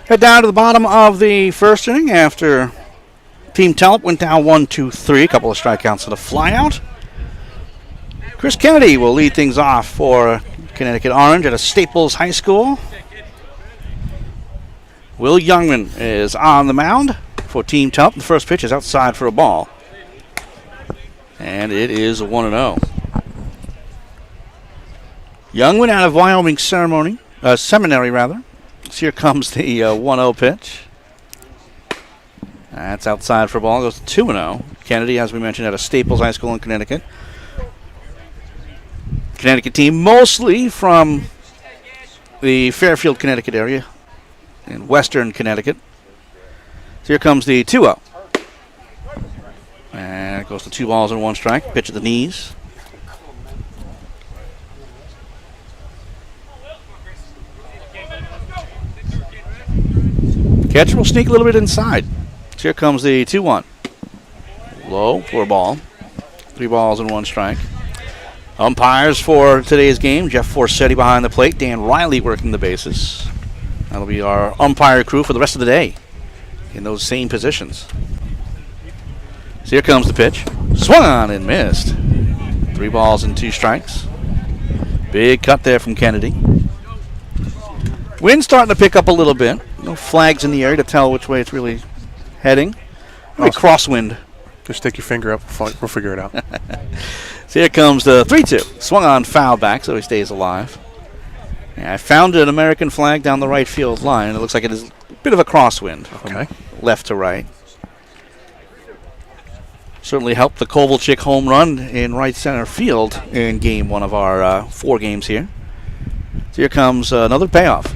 Head down to the bottom of the first inning after Team Tellip went down 1-2-3. A couple of strikeouts and a flyout. Chris Kennedy will lead things off for Connecticut Orange at a Staples High School. Will Youngman is on the mound for Team Tellip. The first pitch is outside for a ball. And it is 1-0. Youngman out of Wyoming Seminary. So here comes the 1-0 pitch. That's outside for a ball. Goes to 2-0. Kennedy, as we mentioned, at a Staples High School in Connecticut. Connecticut team mostly from the Fairfield, Connecticut area in western Connecticut. So here comes the 2-0. And it goes to 2 balls and 1 strike. Pitch at the knees. Catcher will sneak a little bit inside. So here comes the 2-1. Low for a ball. 3 balls and 1 strike. Umpires for today's game: Jeff Forsetti behind the plate, Dan Riley working the bases. That'll be our umpire crew for the rest of the day in those same positions. So here comes the pitch. Swung on and missed. 3 balls and 2 strikes. Big cut there from Kennedy. Wind's starting to pick up a little bit. No flags in the area to tell which way it's really heading. Crosswind. Just stick your finger up. We'll figure it out. So here comes the 3-2. Swung on, foul back, so he stays alive. And I found an American flag down the right field line. It looks like it is a bit of a crosswind from left to right. Certainly helped the Kovalchik home run in right center field in game 1 of our 4 games here. So here comes another payoff.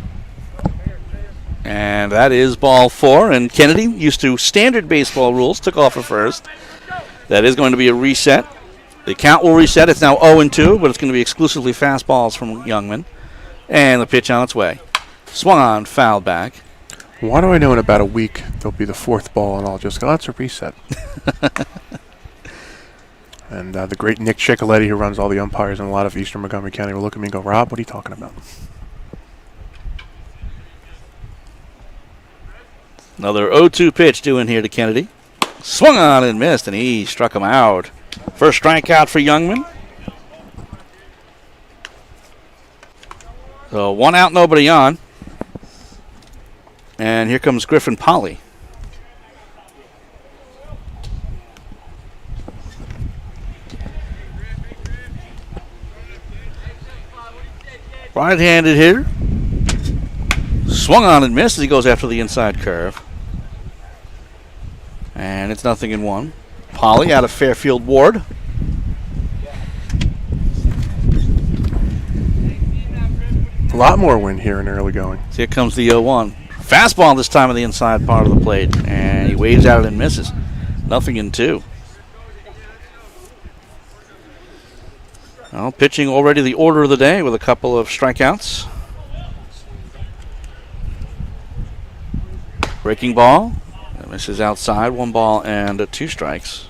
And that is ball 4. And Kennedy, used to standard baseball rules, took off at first. That is going to be a reset. The count will reset. It's now 0-2, but it's going to be exclusively fastballs from Youngman. And the pitch on its way. Swung on, foul back. Why do I know in about a week there'll be the 4th ball and I'll just go, that's a reset. And the great Nick Ciccoletti, who runs all the umpires in a lot of Eastern Montgomery County, will look at me and go, Rob, what are you talking about? Another 0-2 pitch due in here to Kennedy. Swung on and missed, and he struck him out. First strikeout for Youngman. So 1 out, nobody on. And here comes Griffin Polly. Right-handed hitter. Swung on and missed as he goes after the inside curve. And it's 0-1. Polly out of Fairfield Ward. A lot more wind here in early going. So here comes the 0-1. Fastball this time on the inside part of the plate. And he waves at it and misses. 0-2. Well, pitching already the order of the day with a couple of strikeouts. Breaking ball. Misses outside. 1 ball and 2 strikes.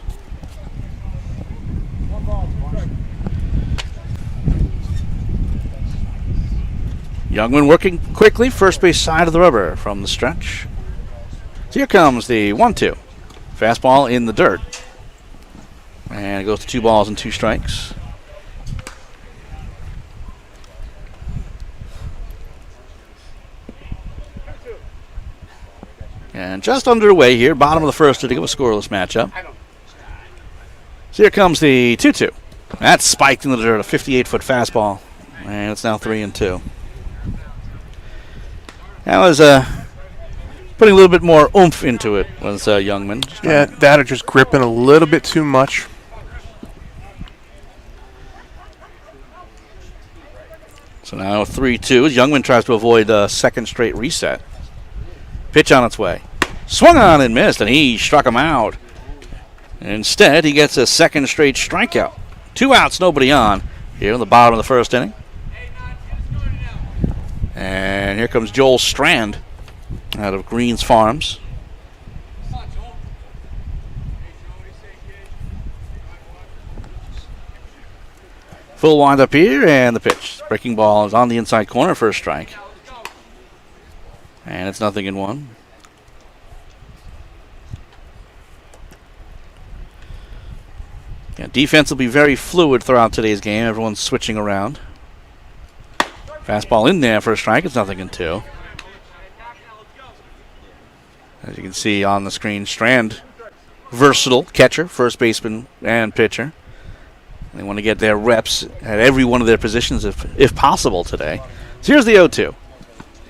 Youngman working quickly. First base side of the rubber from the stretch. So here comes the 1-2. Fastball in the dirt. And it goes to 2 balls and 2 strikes. And just underway here, bottom of the first inning of a scoreless matchup. So here comes the 2-2. That's spiked in the dirt, a 58-foot fastball. And it's now 3-2. That was putting a little bit more oomph into it, was Youngman. Yeah, that or just gripping a little bit too much. So now 3-2. Youngman tries to avoid a second straight reset. Pitch on its way. Swung on and missed, and he struck him out. Instead, he gets a second straight strikeout. 2 outs, nobody on here in the bottom of the first inning. And here comes Joel Strand out of Greens Farms. Full windup here, and the pitch. Breaking ball is on the inside corner for a strike. And it's 0-1. Yeah, defense will be very fluid throughout today's game. Everyone's switching around. Fastball in there for a strike. It's 0-2. As you can see on the screen, Strand, versatile catcher, first baseman, and pitcher. They want to get their reps at every one of their positions if possible today. So here's the 0-2.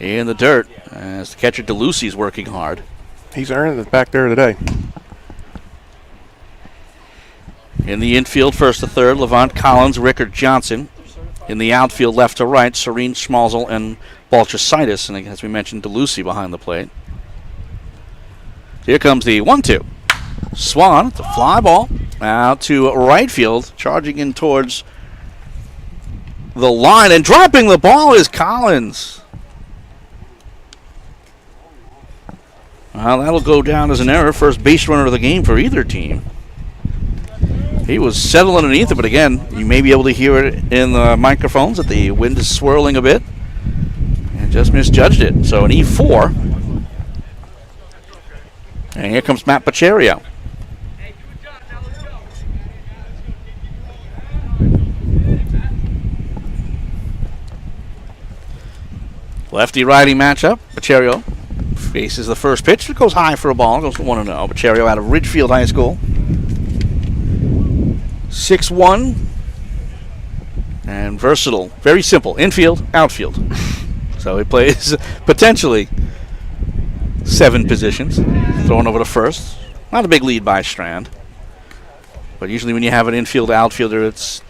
In the dirt as the catcher DeLucy's working hard. He's earned it back there today. In the infield, first to third, Levant Collins, Rickard Johnson. In the outfield, left to right, Serene Schmalzel and Baltricitis. And as we mentioned, DeLucy behind the plate. Here comes the 1-2. Swan, it's a fly ball out to right field, charging in towards the line, and dropping the ball is Collins. Well, that'll go down as an error. First base runner of the game for either team. He was settled underneath it, but again, you may be able to hear it in the microphones that the wind is swirling a bit, and just misjudged it. So an E4. And here comes Matt Pacherio. Lefty-righty matchup. Pacherio faces the first pitch. It goes high for a ball. It goes to 1-0. Pacherio out of Ridgefield High School. 6'1". And versatile. Very simple. Infield, outfield. So he plays potentially 7 positions. Thrown over to first. Not a big lead by Strand. But usually when you have an infield outfielder, it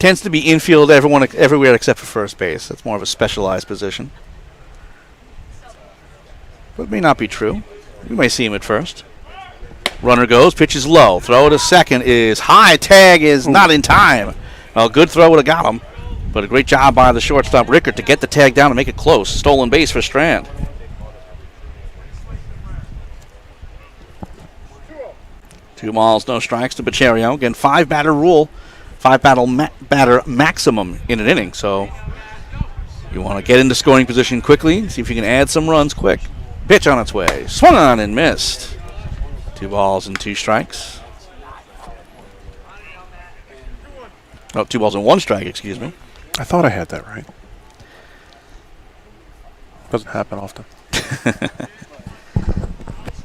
tends to be infield everywhere except for first base. That's more of a specialized position. But it may not be true. We may see him at first. Runner goes, pitch is low. Throw to second is high. Tag is not in time. Well, good throw would have got him. But a great job by the shortstop, Rickard, to get the tag down and make it close. Stolen base for Strand. 2 balls, no strikes to Pacherio. Again, 5-batter rule. 5-batter maximum in an inning. So you want to get into scoring position quickly. See if you can add some runs quick. Pitch on its way. Swung on and missed. 2 balls and 2 strikes. Oh, 2 balls and 1 strike, excuse me. I thought I had that right. Doesn't happen often.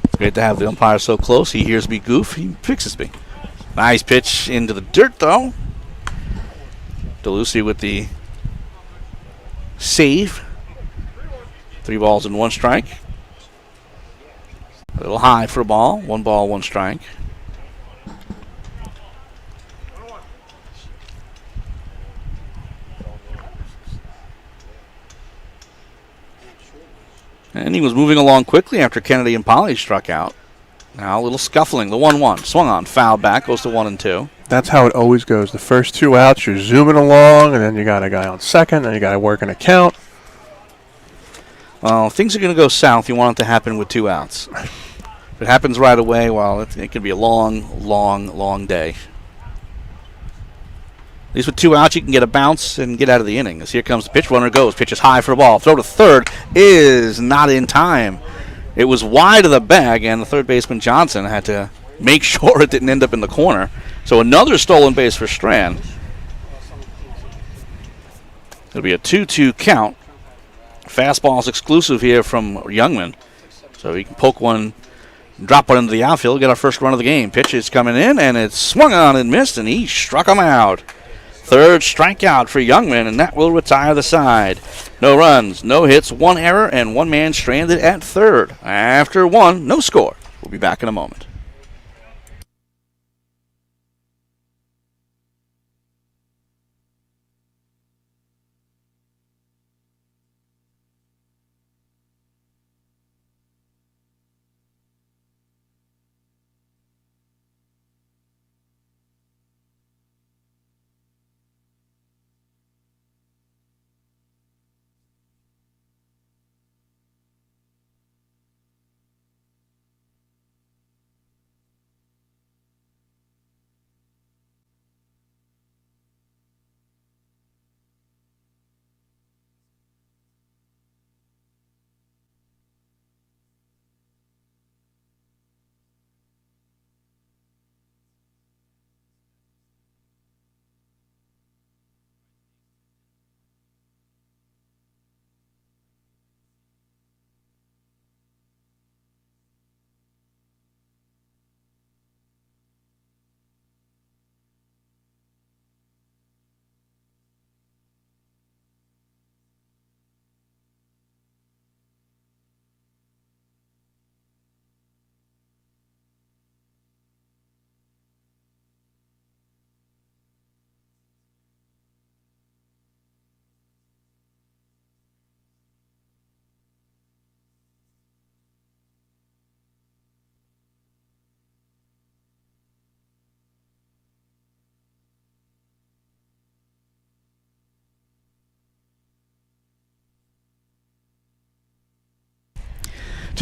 It's great to have the umpire so close. He hears me goof. He fixes me. Nice pitch into the dirt, though. DeLucy with the save. 3 balls and 1 strike. A little high for a ball. 1 ball, 1 strike. And he was moving along quickly after Kennedy and Polly struck out. Now a little scuffling. The 1-1. Swung on. Foul back. Goes to 1-2. That's how it always goes. The first 2 outs, you're zooming along, and then you got a guy on second, and you got to work an account. Well, things are going to go south. You want it to happen with 2 outs. If it happens right away, well, it could be a long, long, long day. At least with 2 outs, you can get a bounce and get out of the inning. As here comes the pitch. Runner goes. Pitch is high for a ball. Throw to third is not in time. It was wide of the bag, and the third baseman Johnson had to make sure it didn't end up in the corner. So another stolen base for Strand. It'll be a 2-2 count. Fastball's exclusive here from Youngman. So he can poke one, drop one into the outfield, get our first run of the game. Pitch is coming in, and it's swung on and missed, and he struck him out. 3rd strikeout for Youngman, and that will retire the side. No runs, no hits, 1 error, and 1 man stranded at third. After 1, no score. We'll be back in a moment.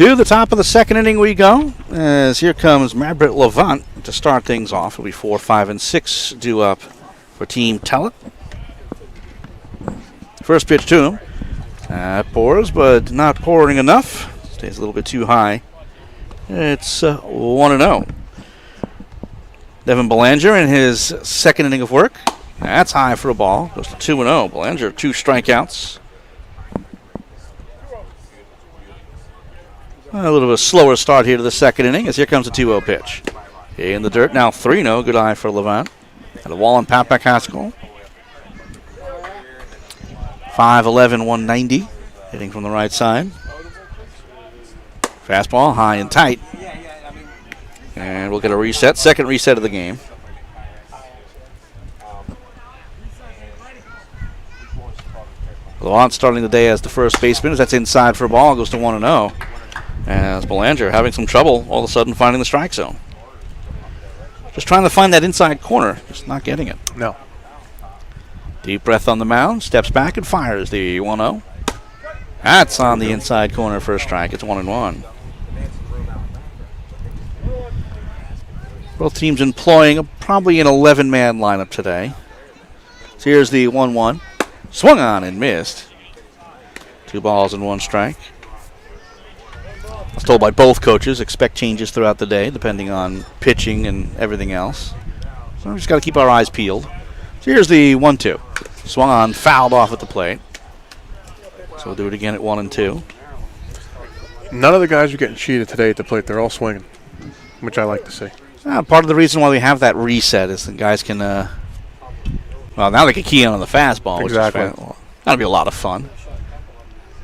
To the top of the second inning we go, as here comes Maverick Levant to start things off. It'll be 4, 5, and 6 due up for Team Tellip. First pitch to him. Pours, but not pouring enough. Stays a little bit too high. It's 1-0. Devin Belanger in his second inning of work. That's high for a ball. Goes to 2-0. Belanger, 2 strikeouts. A little bit of a slower start here to the second inning as here comes a 2-0 pitch. In the dirt now 3-0. Good eye for Levant. At a wall in Papac High School. 5'11", 190. Hitting from the right side. Fastball high and tight. And we'll get a reset. Second reset of the game. Levant starting the day as the first baseman as that's inside for a ball. Goes to 1-0. As Belanger having some trouble all of a sudden finding the strike zone. Just trying to find that inside corner. Just not getting it. No. Deep breath on the mound. Steps back and fires the 1-0. That's on the inside corner for a strike. It's 1-1. Both teams employing probably an 11-man lineup today. So here's the 1-1. Swung on and missed. 2 balls and 1 strike. I was told by both coaches, expect changes throughout the day, depending on pitching and everything else. So we just got to keep our eyes peeled. So here's the 1-2. Swung on, fouled off at the plate. So we'll do it again at 1 and 2. None of the guys are getting cheated today at the plate. They're all swinging, which I like to see. Part of the reason why we have that reset is the guys can, well, now they can key in on the fastball, Exactly. which is that'll be a lot of fun.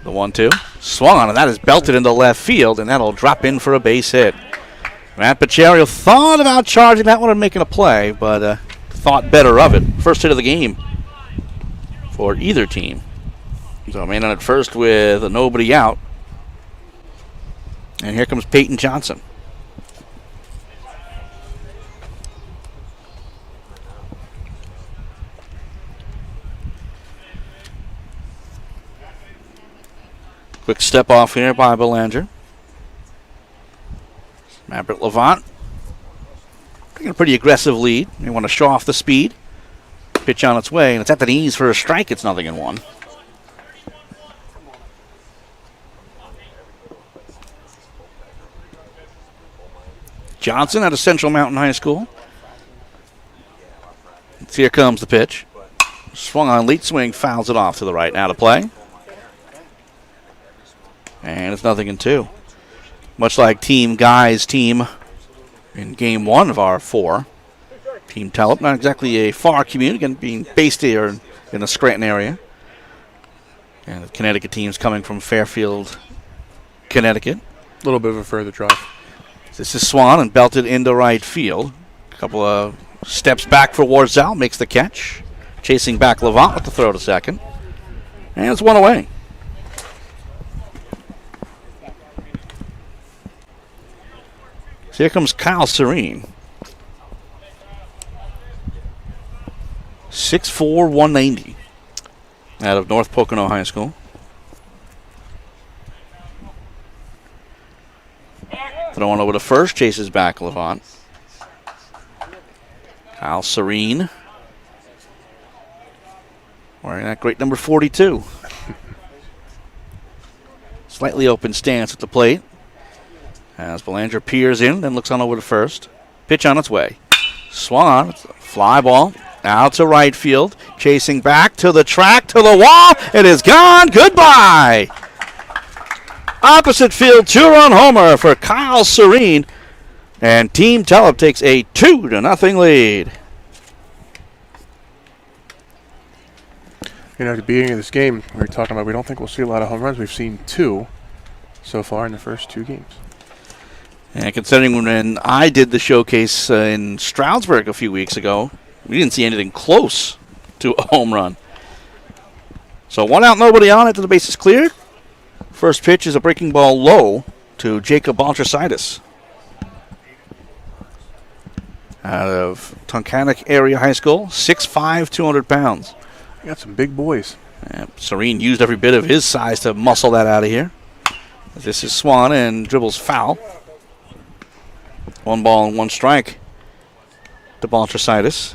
The 1-2. Swung on, and that is belted into left field, and that'll drop in for a base hit. Matt Pacherio thought about charging that one and making a play, but thought better of it. First hit of the game for either team. So man on at first with nobody out. And here comes Peyton Johnson. Quick step off here by Belanger. Maverick Levant taking a pretty aggressive lead. They want to show off the speed. Pitch on its way, and it's at the knees for a strike. It's 0-1. Johnson out of Central Mountain High School. Here comes the pitch. Swung on, late swing, fouls it off to the right. Out of play. And it's 0-2. Much like Team Guy's team in game 1 of our 4. Team Tellip, not exactly a far commute, again being based here in the Scranton area. And the Connecticut team's coming from Fairfield, Connecticut. A little bit of a further drive. This is Swan and belted into right field. A couple of steps back for Warzel, makes the catch. Chasing back Levant with the throw to second. And it's 1 away. So here comes Kyle Serene. 6'4", 190. Out of North Pocono High School. Throwing over to first, chases back Levant. Kyle Serene. Wearing that great number 42. Slightly open stance at the plate. As Belanger peers in, then looks on over to first. Pitch on its way. Swung on. Fly ball. Out to right field. Chasing back to the track, to the wall. It is gone. Goodbye. Opposite field, 2-run homer for Kyle Serene. And Team Tellip takes a 2-0 lead. You know, at the beginning of this game, we were talking about we don't think we'll see a lot of home runs. We've seen 2 so far in the first 2 games. And considering when I did the showcase in Stroudsburg a few weeks ago, we didn't see anything close to a home run. So 1 out, nobody on it, to the bases cleared. First pitch is a breaking ball low to Jacob Baltrasitis. Out of Tunkhannock Area High School, 6'5", 200 pounds. We got some big boys. Serene used every bit of his size to muscle that out of here. This is Swan and dribbles foul. 1 ball and 1 strike to Baltricitis.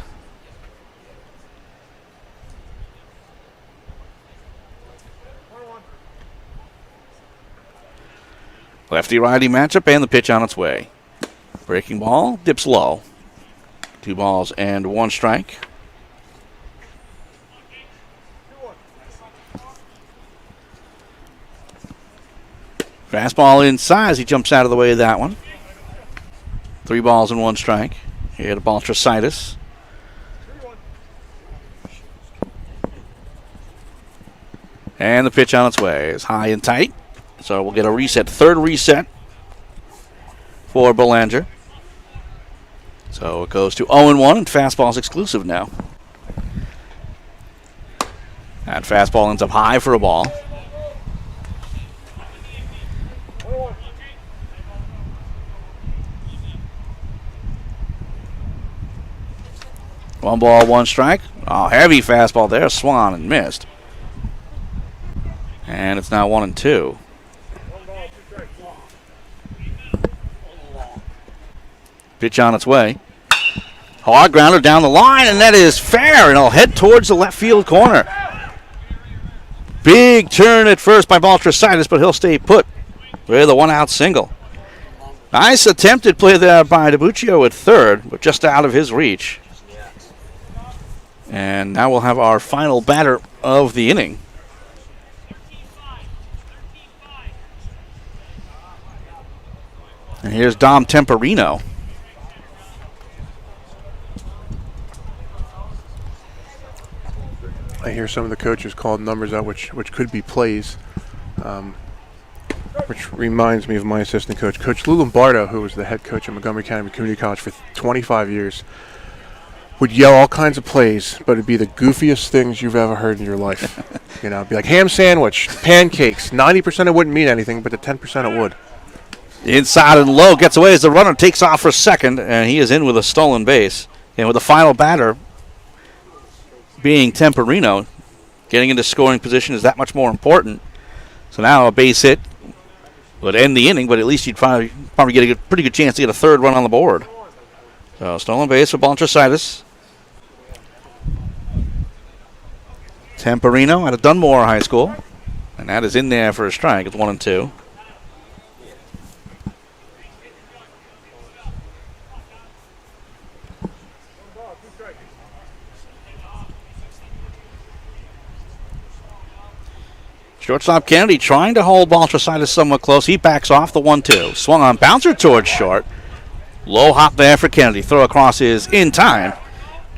Lefty-righty matchup and the pitch on its way. Breaking ball, dips low. 2 balls and 1 strike. Fastball inside as he jumps out of the way of that one. 3 balls and 1 strike. Here to Baltricitis. And the pitch on its way is high and tight. So we'll get a reset, 3rd reset for Belanger. So it goes to 0-1 and fastball's exclusive now. That fastball ends up high for a ball. One ball, 1 strike. Oh, heavy fastball there. Swan and missed. And it's now 1-2. Pitch on its way. Hard grounder down the line, and that is fair, and it'll head towards the left field corner. Big turn at first by Baltricitis, but he'll stay put with a 1-out single. Nice attempted play there by DiBuccio at 3rd, but just out of his reach. And now we'll have our final batter of the inning. And here's Dom Temperino. I hear some of the coaches call numbers out which could be plays, which reminds me of my assistant coach, Coach Lou Lombardo, who was the head coach at Montgomery County Community College for 25 years, would yell all kinds of plays, but it'd be the goofiest things you've ever heard in your life. You know, it'd be like ham sandwich, pancakes. 90% it wouldn't mean anything, but the 10% it would. Inside and low, gets away as the runner takes off for second, and he is in with a stolen base. And with the final batter being Temperino, getting into scoring position is that much more important. So now a base hit would end the inning, but at least you'd probably get a pretty good chance to get a 3rd run on the board. So stolen base for Baltricitis. Temperino out of Dunmore High School, and that is in there for a strike. It's 1-2. Shortstop Kennedy trying to hold Baltricitis somewhat close. He backs off the 1-2. Swung on, bouncer towards short. Low hop there for Kennedy. Throw across is in time.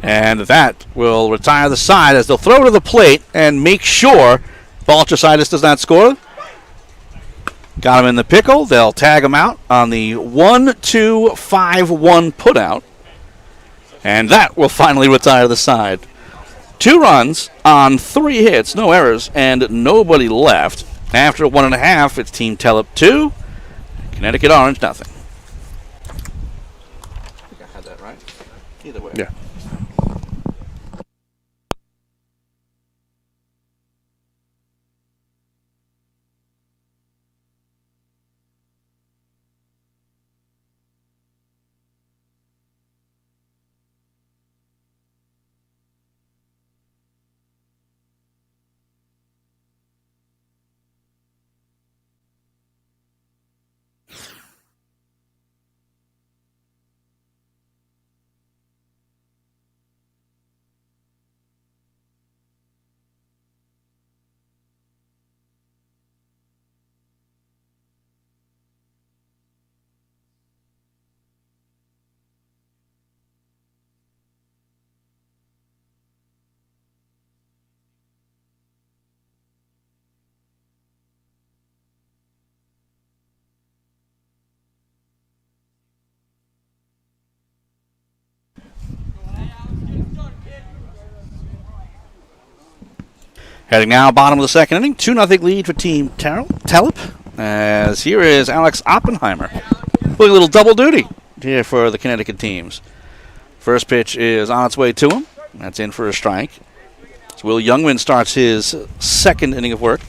And that will retire the side as they'll throw to the plate and make sure Baltricitis does not score. Got him in the pickle. They'll tag him out on the 1-2-5-1 putout. And that will finally retire the side. 2 runs on 3 hits, no errors, and nobody left. After 1.5, it's Team Tellip 2, Connecticut Orange nothing. I think I had that right. Either way. Yeah. Heading now, bottom of the 2nd inning, 2-0 lead for Team Tellip. As here is Alex Oppenheimer, doing a little double duty here for the Connecticut teams. First pitch is on its way to him. That's in for a strike. So Will Youngman starts his 2nd inning of work.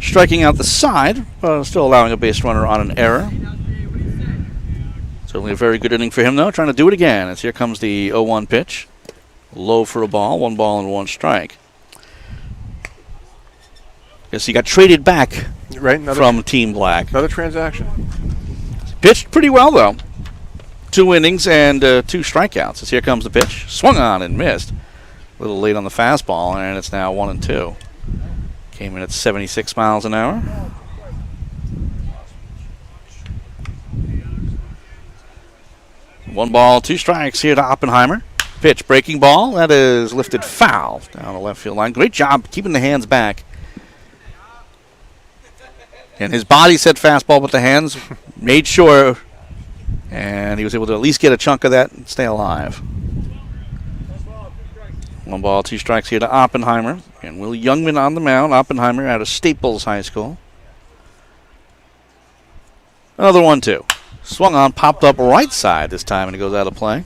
striking out the side, but still allowing a base runner on an error. Certainly a very good inning for him, though. Trying to do it again as here comes the 0-1 pitch. Low for a ball, 1 ball and 1 strike. Guess he got traded back from Team Black. Another transaction. Pitched pretty well, though. 2 innings and 2 strikeouts. As here comes the pitch. Swung on and missed. A little late on the fastball, and it's now 1-2. Came in at 76 miles an hour. One ball, 2 strikes here to Oppenheimer. Pitch, breaking ball. That is lifted foul down the left field line. Great job keeping the hands back. And his body said fastball, but the hands made sure. And he was able to at least get a chunk of that and stay alive. 1 ball, 2 strikes here to Oppenheimer. And Will Youngman on the mound. Oppenheimer out of Staples High School. Another 1-2. Swung on, popped up right side this time, and it goes out of play.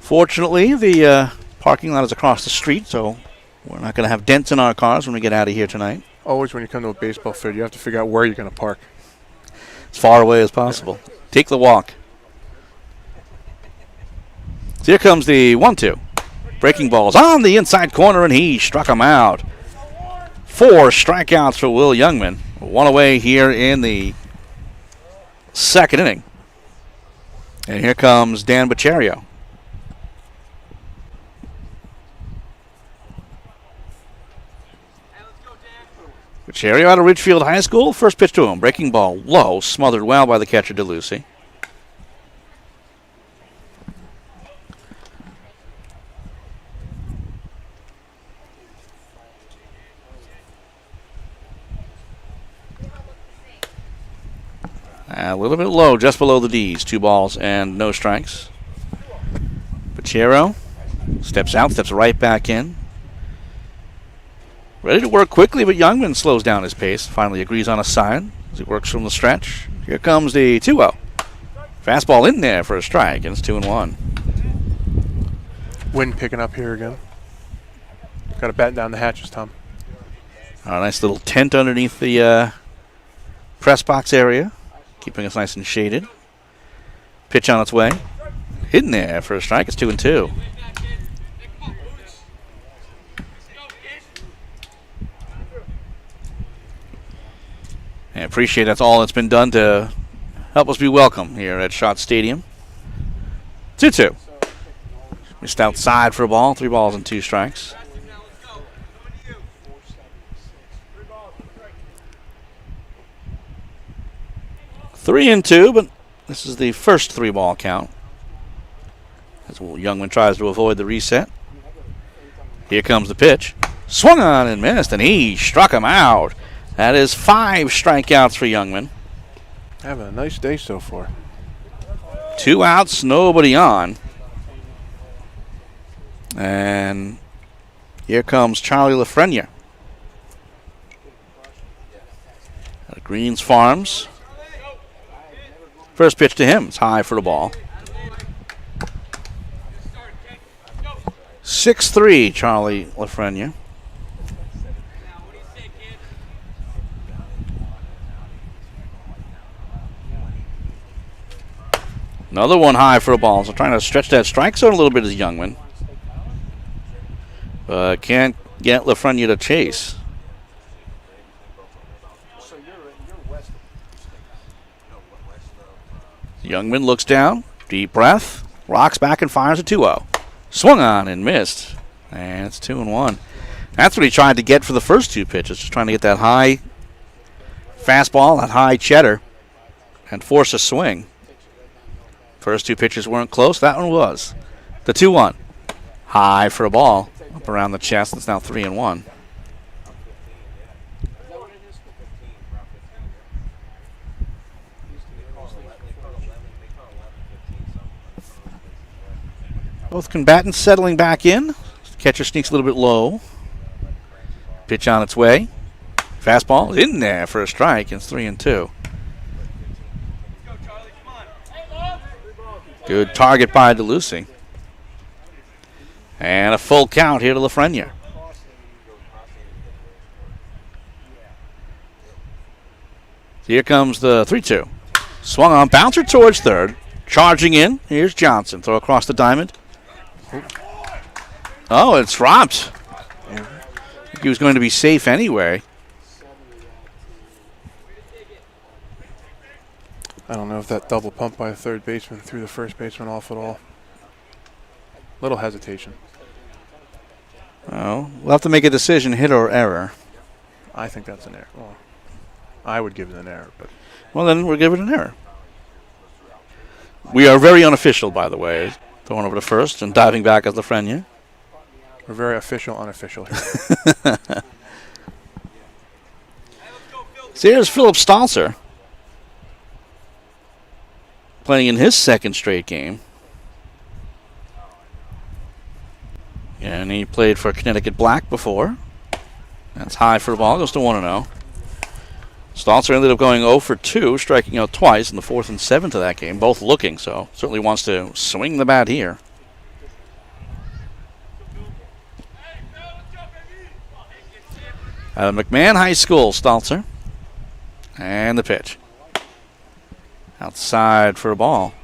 Fortunately, the parking lot is across the street, so we're not going to have dents in our cars when we get out of here tonight. Always when you come to a baseball field, you have to figure out where you're going to park. As far away as possible. Take the walk. So here comes the 1-2. Breaking balls on the inside corner, and he struck him out. 4 strikeouts for Will Youngman. 1 away here in the 2nd inning. And here comes Dan Baccerio. Baccerio out of Ridgefield High School. First pitch to him. Breaking ball low. Smothered well by the catcher, DeLucy. A little bit low, just below the D's. 2 balls and no strikes. Baccerio steps out, steps right back in. Ready to work quickly, but Youngman slows down his pace. Finally agrees on a sign as he works from the stretch. Here comes the 2-0. Fastball in there for a strike, and it's 2-1. Wind picking up here again. Got to batten down the hatches, Tom. A nice little tent underneath the press box area, keeping us nice and shaded. Pitch on its way. Hidden there for a strike. It's 2-2. I appreciate that's all that's been done to help us be welcome here at Schott Stadium. 2-2. Missed outside for a ball. 3 balls and 2 strikes. Three and 2, but this is the first 3-ball count. As Youngman tries to avoid the reset. Here comes the pitch. Swung on and missed, and he struck him out. That is 5 strikeouts for Youngman. Having a nice day so far. 2 outs, nobody on. And here comes Charlie Lafreniere. Out of Greens Farms. First pitch to him. It's high for the ball. 6'3", Charlie Lafreniere. Another one high for a ball. So trying to stretch that strike zone a little bit is Youngman. But can't get Lafreniere to chase. Youngman looks down. Deep breath. Rocks back and fires a 2-0. Swung on and missed. And it's 2-1. That's what he tried to get for the first 2 pitches. Just trying to get that high fastball, that high cheddar, and force a swing. First 2 pitches weren't close. That one was. The 2-1. High for a ball. Up around the chest. It's now 3-1. Both combatants settling back in. Catcher sneaks a little bit low. Pitch on its way. Fastball in there for a strike. It's 3-2. Good target by DeLucy. And a full count here to Lafreniere. Here comes the 3-2. Swung on, bouncer towards third. Charging in. Here's Johnson. Throw across the diamond. Oh, it's dropped. He was going to be safe anyway. I don't know if that double pump by the third baseman threw the first baseman off at all. Little hesitation. Oh, we'll have to make a decision, hit or error. I think that's an error. Well, I would give it an error, but Well, then we'll give it an error. We are very unofficial, by the way. Throwing over to first and diving back as Lafreniere. we're very official, unofficial here. So here's Philip Stalzer. Playing in his second straight game. And he played for Connecticut Black before. That's high for a ball. Goes to 1-0. Stalzer ended up going 0 for 2, striking out twice in the 4th and 7th of that game, both looking, so certainly wants to swing the bat here. Out of McMahon High School, Stalzer. And the pitch. Outside for a ball.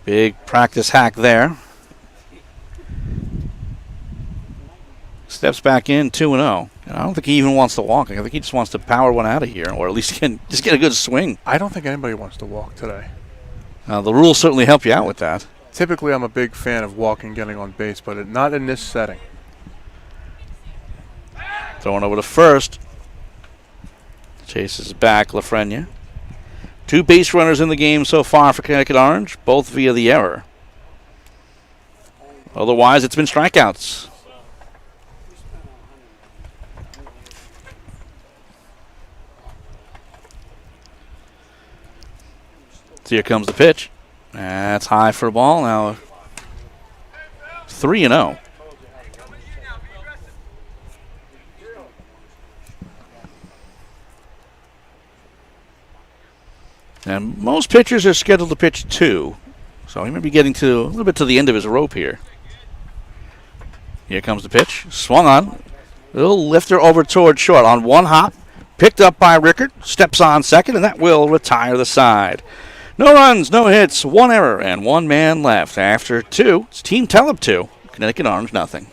Big practice hack there. Steps back in 2-0. And I don't think he even wants to walk. I think he just wants to power one out of here, or at least just get a good swing. I don't think anybody wants to walk today. The rules certainly help you out with that. Typically, I'm a big fan of walking, getting on base, but not in this setting. Throwing over to first. Chases back Lafreniere. 2 base runners in the game so far for Connecticut Orange, both via the error. Otherwise, it's been strikeouts. So here comes the pitch. That's high for a ball. Now 3-0. And most pitchers are scheduled to pitch 2. So he may be getting to a little bit to the end of his rope here. Here comes the pitch. Swung on. Little lifter over toward short on one hop. Picked up by Rickard. Steps on second, and that will retire the side. No runs, no hits, 1 error, and 1 man left. After 2, it's Team Tellip 2, Connecticut Orange nothing.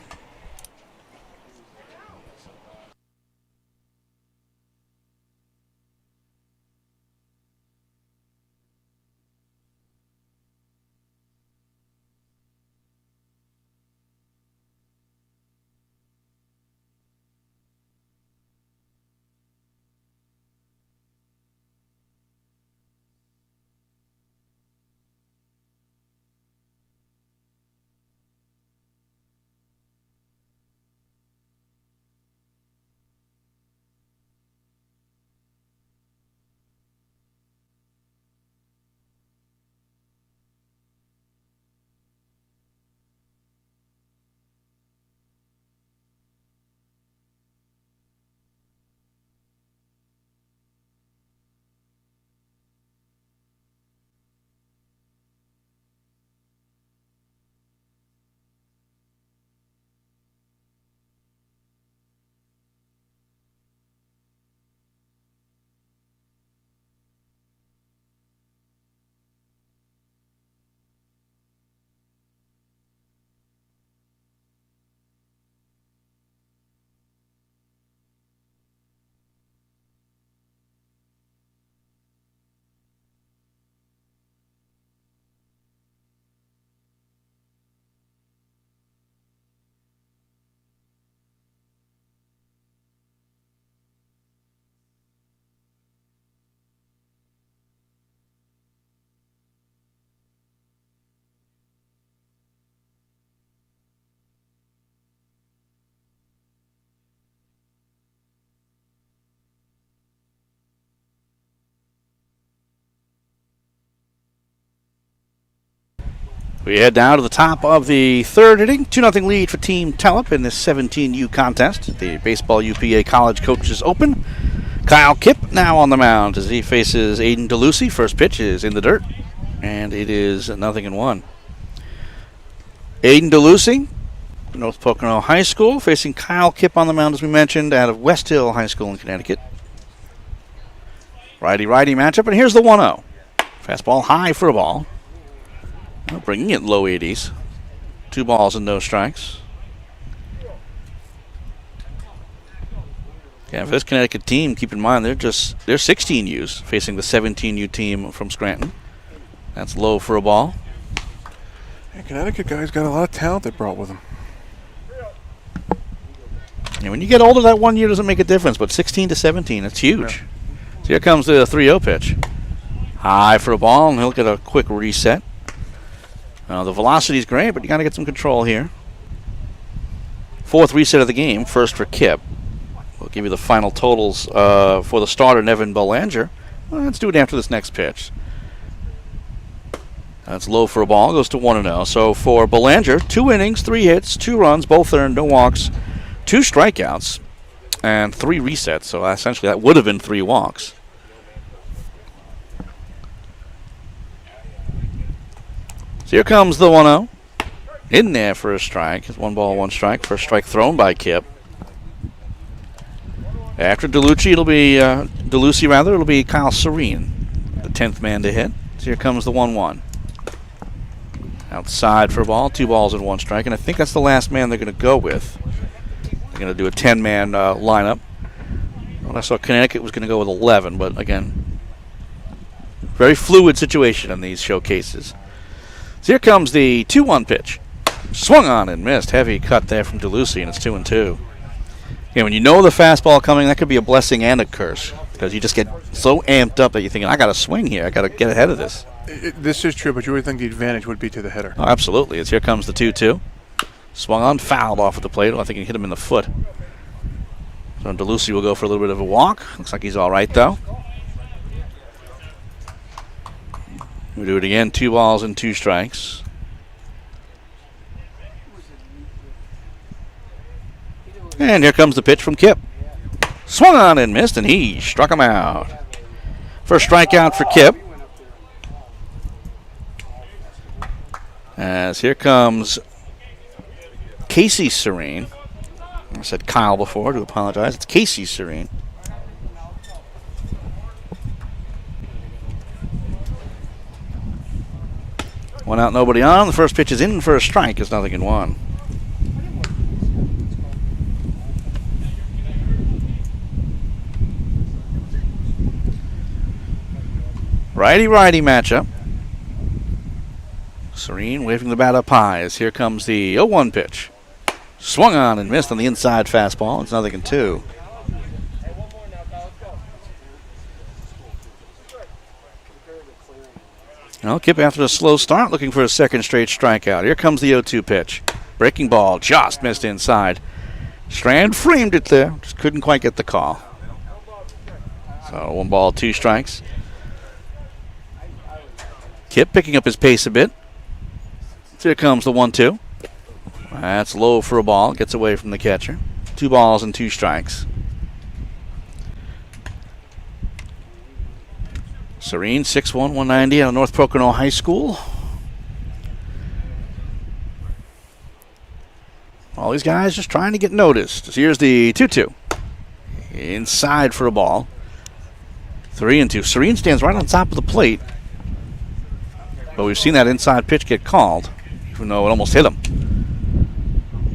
We head down to the top of the 3rd inning. 2-0 lead for Team Tellip in this 17U contest. The Baseball UPA College Coaches Open. Kyle Kipp now on the mound as he faces Aiden DeLucy. First pitch is in the dirt, and it is 0-1. Aiden DeLucy North Pocono High School facing Kyle Kipp on the mound, as we mentioned, out of West Hill High School in Connecticut. Righty-righty matchup, and here's the 1-0. Fastball high for a ball. Bringing it low 80s. 2 balls and no strikes. Yeah, for this Connecticut team, keep in mind they're 16Us facing the 17U team from Scranton. That's low for a ball. And Connecticut guys got a lot of talent they brought with them. And when you get older, that 1 year doesn't make a difference, but 16 to 17, it's huge. Yeah. So here comes the 3-0 pitch. High for a ball, and he'll get a quick reset. The velocity's great, but you got to get some control here. 4th reset of the game, first for Kipp. We'll give you the final totals for the starter, Nevin Belanger. Well, let's do it after this next pitch. That's low for a ball, goes to 1-0. So for Belanger, 2 innings, 3 hits, 2 runs, both earned, no walks, 2 strikeouts, and 3 resets. So essentially that would have been 3 walks. So here comes the 1-0. In there for a strike. It's 1 ball, 1 strike. First strike thrown by Kipp. After DeLucci, it'll be Kyle Serene, the 10th man to hit. So here comes the 1-1. Outside for a ball, 2 balls and 1 strike, and I think that's the last man they're going to go with. They're going to do a 10-man lineup. Well, I saw Connecticut was going to go with 11, but again, very fluid situation in these showcases. So here comes the 2-1 pitch. Swung on and missed. Heavy cut there from DeLucci, and it's 2-2. Yeah, when you know the fastball coming, that could be a blessing and a curse, because you just get so amped up that you're thinking, I got to swing here. I got to get ahead of this. This is true, but you would think the advantage would be to the hitter. Oh, absolutely. Here comes the 2-2. Swung on, fouled off at the plate. I think he hit him in the foot. So DeLucci will go for a little bit of a walk. Looks like he's all right, though. We'll do it again. 2 balls and 2 strikes. And here comes the pitch from Kipp. Swung on and missed, and he struck him out. First strikeout for Kipp. As here comes Casey Serene. I said Kyle before, to apologize. It's Casey Serene. One out, nobody on. The first pitch is in for a strike. It's 0-1. Righty-righty matchup. Serene waving the bat up high as here comes the 0-1 pitch. Swung on and missed on the inside fastball. It's 0-2. Well, Kipp after a slow start looking for a second straight strikeout. Here comes the 0-2 pitch. Breaking ball just missed inside. Strand framed it there. Just couldn't quite get the call. So 1 ball, 2 strikes. Kipp picking up his pace a bit. So here comes the 1-2. That's low for a ball. Gets away from the catcher. 2 balls and 2 strikes. Serene, 6'1", 190 out of North Pocono High School. All these guys just trying to get noticed. So here's the 2-2. Inside for a ball. 3-2. Serene stands right on top of the plate. But we've seen that inside pitch get called, even though it almost hit him.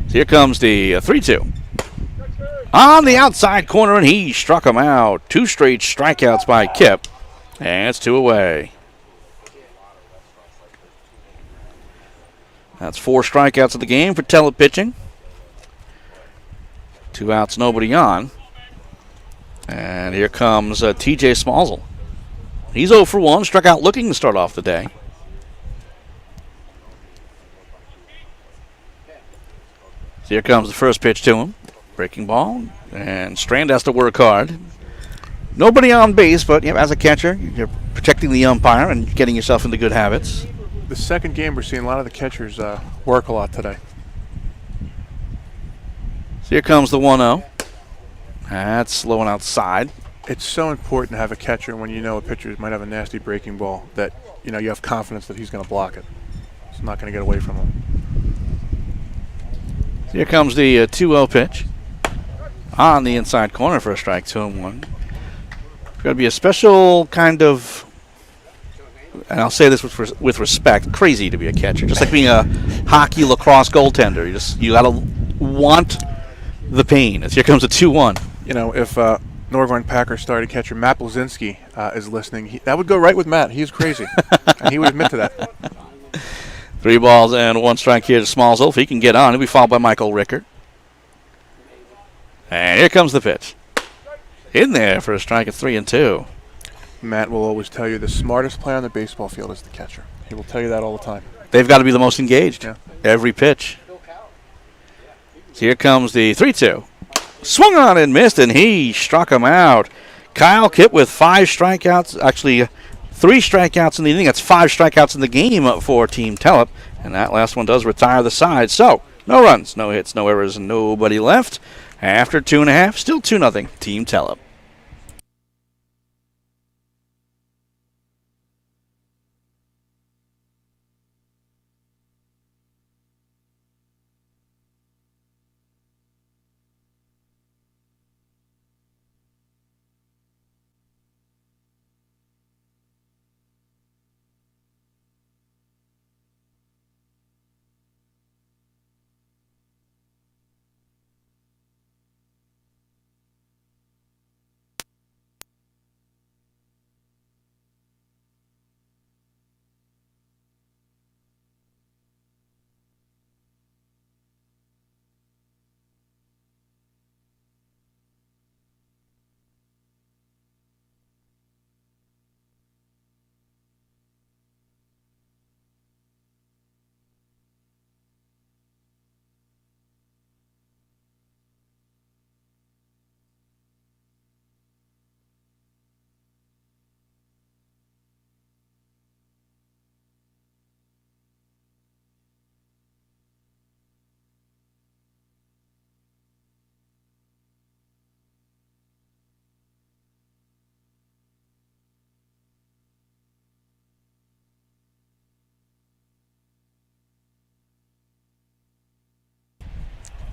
So here comes the 3-2. On the outside corner, and he struck him out. 2 straight strikeouts by Kipp. And it's 2 away. That's 4 strikeouts of the game for Tellip pitching. 2 outs, nobody on. And here comes TJ Smalzel. He's 0 for 1, struck out looking to start off the day. So here comes the first pitch to him. Breaking ball. And Strand has to work hard. Nobody on base, but as a catcher, you're protecting the umpire and getting yourself into good habits. The second game, we're seeing a lot of the catchers work a lot today. So here comes the 1-0. That's low and outside. It's so important to have a catcher when you know a pitcher might have a nasty breaking ball that you have confidence that he's going to block it. It's not going to get away from him. So Here comes the 2-0 pitch. On the inside corner for a strike, 2-1. Going to be a special kind of, and I'll say this with respect, crazy to be a catcher. Just like being a hockey lacrosse goaltender. You got to want the pain. As here comes a 2-1. You know, if Northern Packers starting catcher Matt Blazinski is listening, that would go right with Matt. He's crazy. And he would admit to that. 3 balls and 1 strike here to Smallsville. If he can get on, he'll be followed by Michael Rickert. And here comes the pitch. In there for a strike at 3-2. Matt will always tell you the smartest player on the baseball field is the catcher. He will tell you that all the time. They've got to be the most engaged. Yeah. Every pitch. So here comes the 3-2. Swung on and missed, and he struck him out. Kyle Kipp with 5 strikeouts. Actually, 3 strikeouts in the inning. That's 5 strikeouts in the game for Team Tellip. And that last one does retire the side. So, no runs, no hits, no errors, and nobody left. After 2.5, still 2-0, Team Tellip.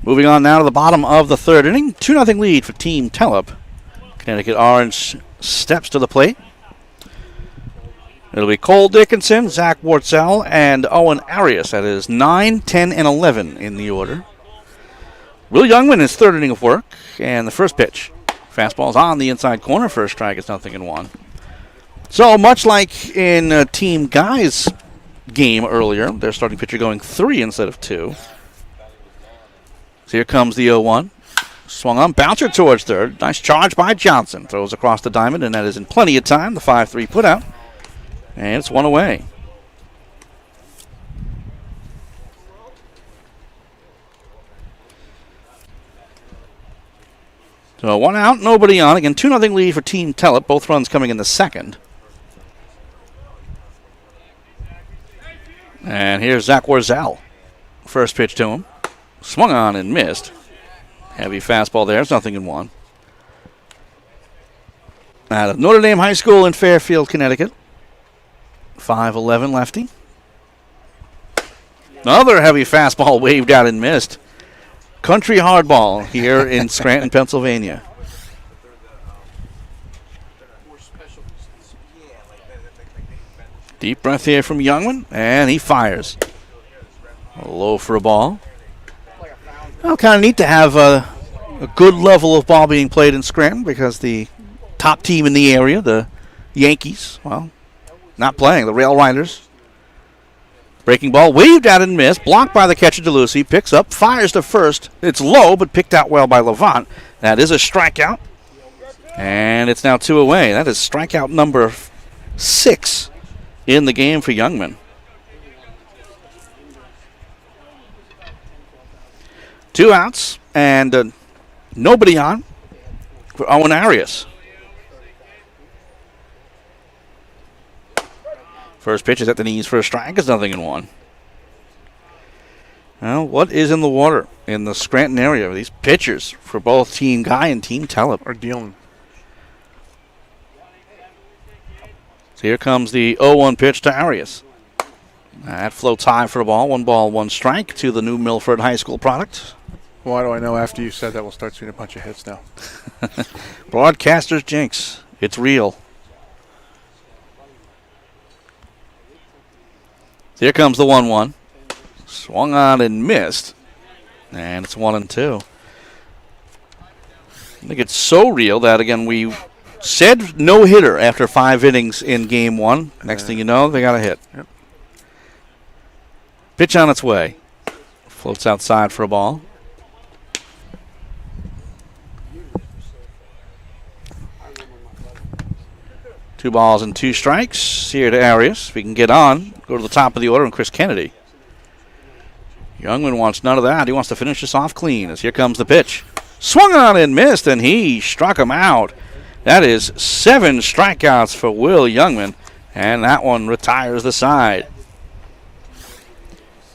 Moving on now to the bottom of the 3rd inning. 2-0 lead for Team Tellip. Connecticut Orange steps to the plate. It'll be Cole Dickinson, Zach Wartzel, and Owen Arias. That is 9, 10, and 11 in the order. Will Youngman in his 3rd inning of work. And the first pitch. Fastball's on the inside corner for a strike. It's 0-1. So much like in Team Guy's game earlier, their starting pitcher going 3 instead of 2. So here comes the 0-1. Swung on, bouncer towards 3rd. Nice charge by Johnson. Throws across the diamond, and that is in plenty of time. The 5-3 put out. And it's 1 away. So 1 out, nobody on. Again, 2-0 lead for Team Tellip. Both runs coming in the 2nd. And here's Zach Warzel. First pitch to him. Swung on and missed. Heavy fastball there. It's 0-1. Out of Notre Dame High School in Fairfield, Connecticut. 5'11" lefty. Another heavy fastball waved out and missed. Country hardball here in Scranton, Pennsylvania. Deep breath here from Youngman, and he fires. Low for a ball. Well, kind of neat to have a good level of ball being played in Scranton because the top team in the area, the Yankees, well, not playing. The Rail Riders. Breaking ball, waved out and missed. Blocked by the catcher, DeLucy. Picks up, fires to first. It's low, but picked out well by Levant. That is a strikeout. And it's now 2 away. That is strikeout number 6 in the game for Youngman. 2 outs and nobody on for Owen Arias. First pitch is at the knees for a strike. It's 0-1. Well, what is in the water in the Scranton area? These pitchers for both Team Guy and Team Tellip are dealing. So here comes the 0-1 pitch to Arias. That floats high for a ball. 1 ball, 1 strike to the new Milford High School product. Why do I know after you said that we'll start seeing a bunch of hits now? Broadcaster's jinx. It's real. Here comes the 1-1. Swung on and missed. And it's 1-2. I think it's so real that, again, we said no hitter after 5 innings in game 1. Next thing you know, they got a hit. Yep. Pitch on its way. Floats outside for a ball. 2 balls and 2 strikes here to Arias. If we can get on, go to the top of the order, and Chris Kennedy. Youngman wants none of that. He wants to finish this off clean as here comes the pitch. Swung on and missed, and he struck him out. That is 7 strikeouts for Will Youngman, and that one retires the side.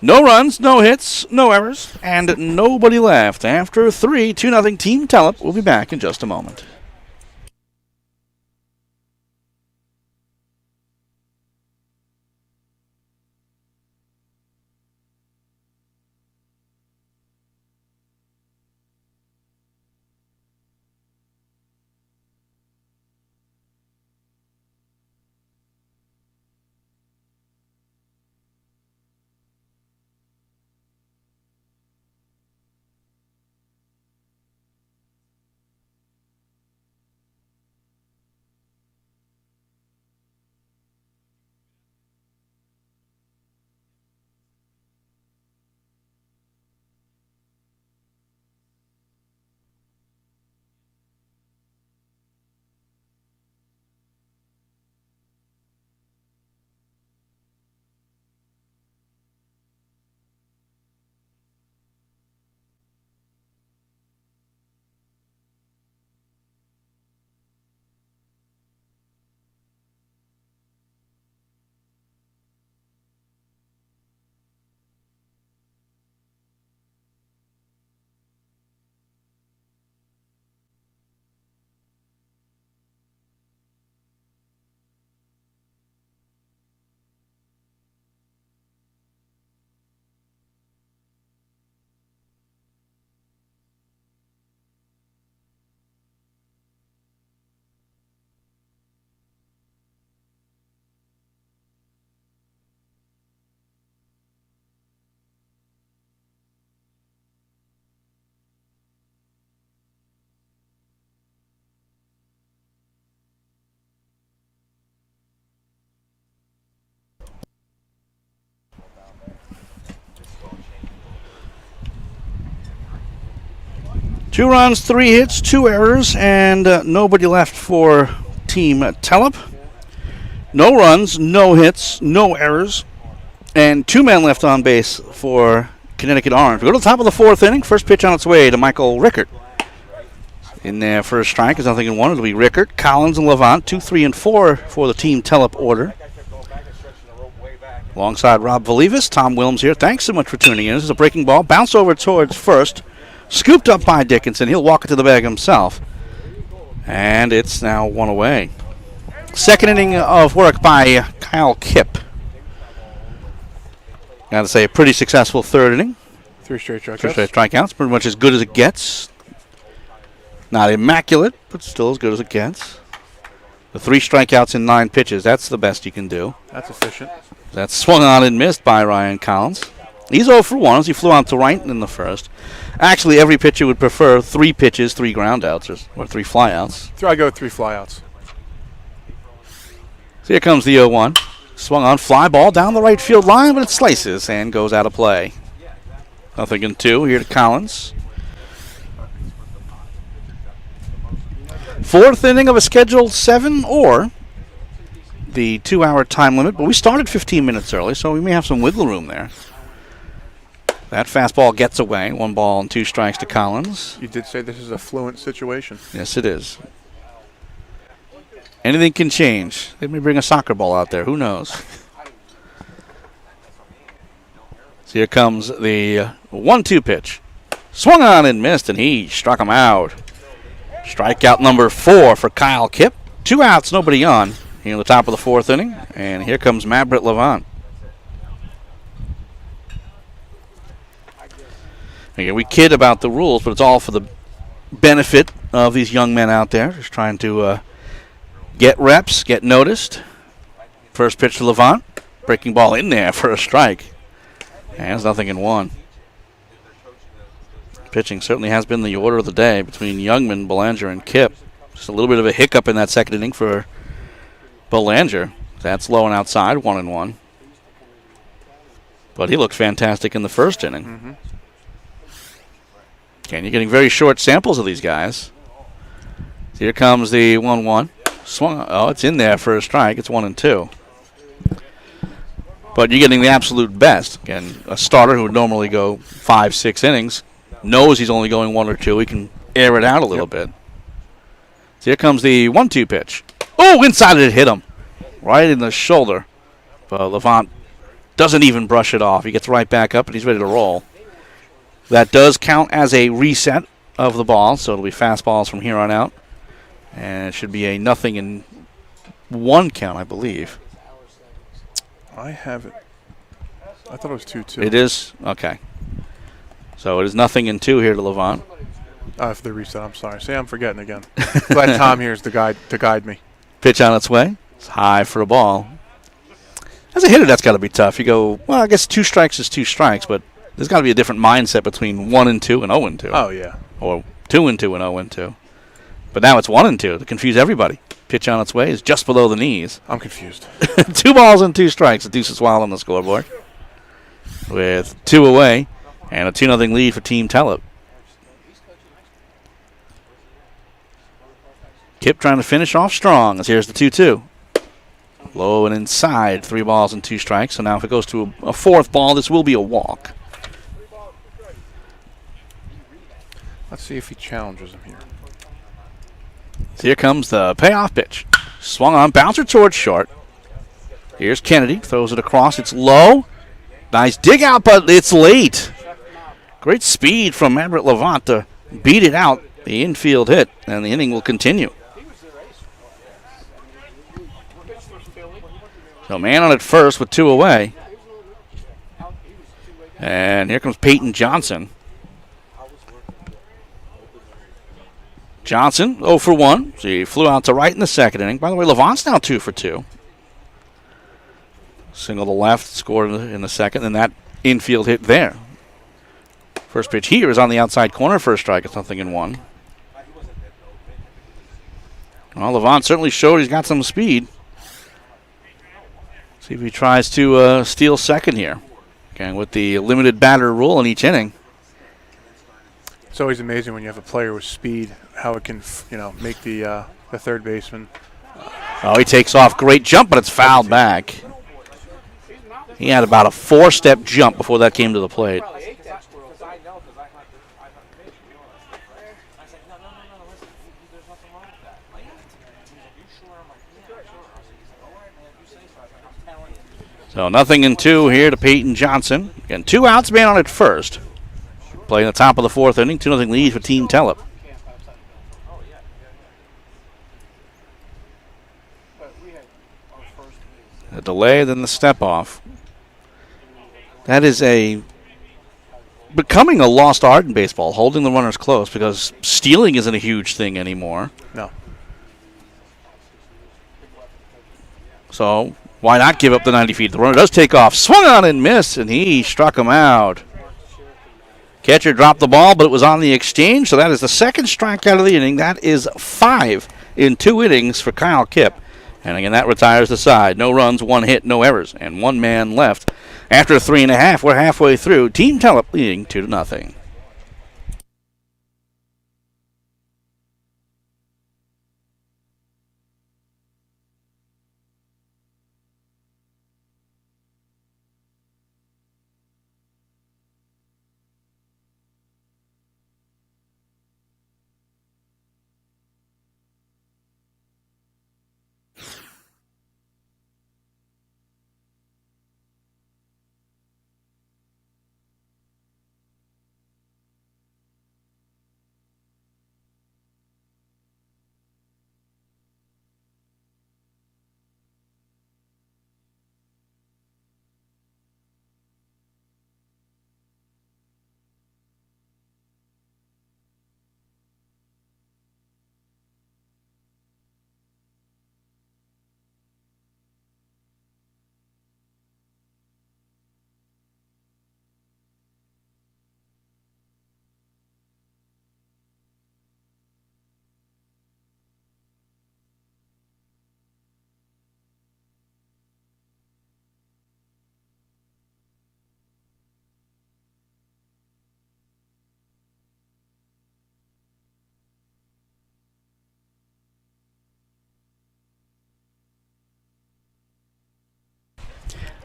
No runs, no hits, no errors, and nobody left. After 3, 2-0 Team Tellip. We'll be back in just a moment. Two runs, 3 hits, 2 errors, and nobody left for Team Tellip. No runs, no hits, no errors, and 2 men left on base for Connecticut Orange. We go to the top of the 4th inning. First pitch on its way to Michael Rickert. In there for a strike is nothing in 1. It'll be Rickert, Collins, and Levant. 2, 3, and 4 for the Team Tellip order. Alongside Rob Valivas, Tom Wilms here. Thanks so much for tuning in. This is a breaking ball. Bounce over towards first. Scooped up by Dickinson. He'll walk it to the bag himself. And it's now 1 away. Second inning of work by Kyle Kipp. Got to say, a pretty successful 3rd inning. 3 straight strikeouts. 3 straight strikeouts. Pretty much as good as it gets. Not immaculate, but still as good as it gets. The 3 strikeouts in 9 pitches. That's the best you can do. That's efficient. That's swung on and missed by Ryan Collins. He's 0 for 1 as he flew out to right in the first. Actually, every pitcher would prefer 3 pitches, 3 groundouts, or 3 flyouts. So I go with 3 flyouts. So here comes the 0-1. Swung on, fly ball down the right field line, but it slices and goes out of play. Nothing in 2 here to Collins. 4th inning of a scheduled 7 or the 2-hour time limit, but we started 15 minutes early, so we may have some wiggle room there. That fastball gets away. 1 ball and 2 strikes to Collins. You did say this is a fluent situation. Yes, it is. Anything can change. They may bring a soccer ball out there. Who knows? So here comes the 1-2 pitch. Swung on and missed, and he struck him out. Strikeout number 4 for Kyle Kipp. 2 outs, nobody on. Here in the top of the 4th inning. And here comes Maverick Levant. Again, we kid about the rules, but it's all for the benefit of these young men out there, just trying to get reps, get noticed. First pitch to Levant. Breaking ball in there for a strike. And it's 0-1. Pitching certainly has been the order of the day between Youngman, Belanger, and Kip. Just a little bit of a hiccup in that second inning for Belanger. That's low and outside, 1-1. But he looked fantastic in the first inning. Mm-hmm. And you're getting very short samples of these guys. So here comes the 1-1. Swung. Oh, it's in there for a strike. It's 1-2. But you're getting the absolute best. Again, a starter who would normally go 5-6 innings knows he's only going 1 or 2. He can air it out a little bit. So here comes the 1-2 pitch. Oh, inside it hit him. Right in the shoulder. But Levant doesn't even brush it off. He gets right back up and he's ready to roll. That does count as a reset of the ball, so it'll be fastballs from here on out. And it should be a 0-1 count, I believe. I have it. I thought it was 2-2. It is? Okay. So it is 0-2 here to Levant. For the reset, I'm sorry. See, I'm forgetting again. Glad Tom here is to guide me. Pitch on its way. It's high for a ball. As a hitter, that's got to be tough. You go, well, I guess 2 strikes is 2 strikes, but there's got to be a different mindset between 1-2 and 0-2. Oh, yeah. Or 2-2 and 0-2. But now it's 1-2 to confuse everybody. Pitch on its way is just below the knees. I'm confused. 2 balls and 2 strikes. The Deuces Wild on the scoreboard. With 2 away and a 2-0 lead for Team Tellip. Kip trying to finish off strong as here's the 2-2. Low and inside, 3 balls and 2 strikes. So now if it goes to a 4th ball, this will be a walk. Let's see if he challenges him here. So here comes the payoff pitch. Swung on, bouncer towards short. Here's Kennedy, throws it across. It's low. Nice dig out, but it's late. Great speed from Everett Levant to beat it out. The infield hit, and the inning will continue. So man on at first with 2 away. And here comes Peyton Johnson. Johnson, 0 for 1. So he flew out to right in the second inning. By the way, Levant's now 2 for 2. Single to left, scored in the second, and that infield hit there. First pitch here is on the outside corner for a strike. It's 0-1. Well, Levant certainly showed he's got some speed. See if he tries to steal second here. Again, with the limited batter rule in each inning. It's always amazing when you have a player with speed, how it can, make the third baseman. Oh, he takes off. Great jump, but it's fouled back. He had about a 4-step jump before that came to the plate. So 0-2 here to Peyton Johnson. Again, 2 outs, man on at first. Playing the top of the 4th inning, 2-0 lead for Team Tellip. A delay, then the step off. That is becoming a lost art in baseball, holding the runners close, because stealing isn't a huge thing anymore. No. So why not give up the 90 feet? The runner does take off, swung on and missed, and he struck him out. Catcher dropped the ball, but it was on the exchange, so that is the second strikeout of the inning. That is 5 in 2 innings for Kyle Kip. And again, that retires the side. No runs, 1 hit, no errors, and 1 man left. After 3.5, we're halfway through. Team Tellip leading 2-0.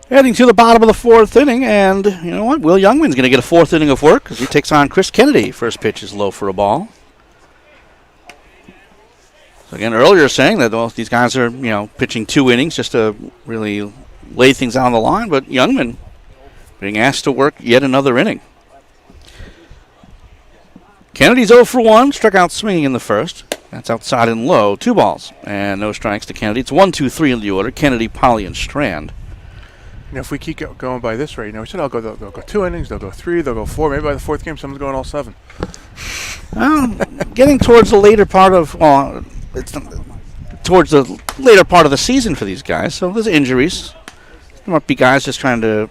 Heading to the bottom of the fourth inning, and you know what? Will Youngman's going to get a fourth inning of work as he takes on Chris Kennedy. First pitch is low for a ball. So again, earlier saying that these guys are, pitching 2 innings just to really lay things out on the line, but Youngman being asked to work yet another inning. Kennedy's 0 for 1, struck out swinging in the first. That's outside and low, 2 balls, and no strikes to Kennedy. It's 1, 2, 3 in the order. Kennedy, Polly, and Strand. If we keep going by this rate, we said they'll go 2 innings, they'll go 3, they'll go 4. Maybe by the 4th game, someone's going all 7. Well, getting towards the later part of towards the later part of the season for these guys, so there's injuries. There might be guys just trying to,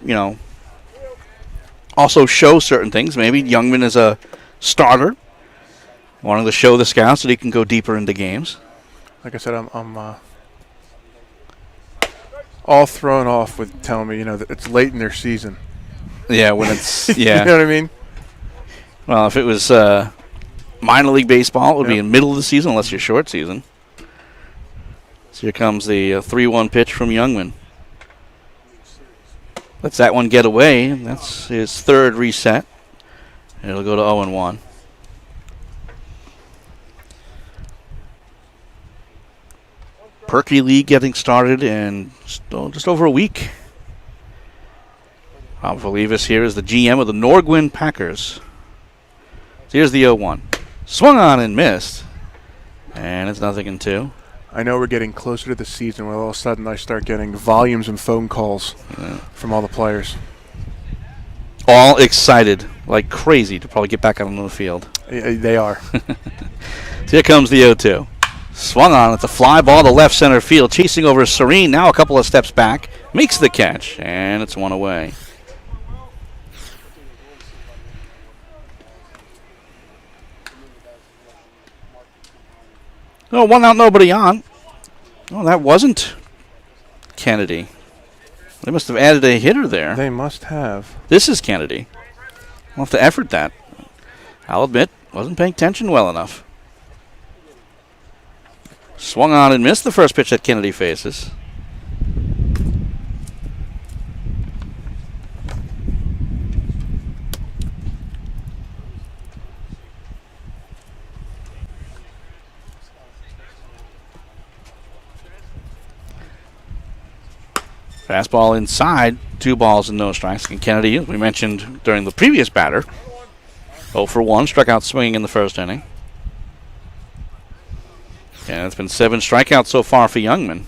also show certain things. Maybe Youngman is a starter, wanting to show the scouts that he can go deeper into games. Like I said, I'm all thrown off with telling me, that it's late in their season. Yeah, when it's yeah. You know what I mean? Well, if it was minor league baseball, it would be in the middle of the season, unless you're short season. So here comes the 3-1 pitch from Youngman. Lets that one get away. That's his third reset. It'll go to 0-1. Perky League getting started in just over a week. Rob Volivis here is the GM of the Norgwin Packers. So here's the 0-1. Swung on and missed. And it's 0-2. I know we're getting closer to the season where all of a sudden I start getting volumes and phone calls from all the players. All excited like crazy to probably get back out on the field. They are. So here comes the 0-2. Swung on. It's a fly ball to left center field. Chasing over Serene. Now a couple of steps back. Makes the catch. And it's 1 away. Oh, 1 out, nobody on. Oh, that wasn't Kennedy. They must have added a hitter there. They must have. This is Kennedy. We'll have to effort that. I'll admit, wasn't paying attention well enough. Swung on and missed the first pitch that Kennedy faces. Fastball inside, 2 balls and no strikes. And Kennedy, we mentioned during the previous batter, 0 for 1, struck out swinging in the first inning. And it's been 7 strikeouts so far for Youngman.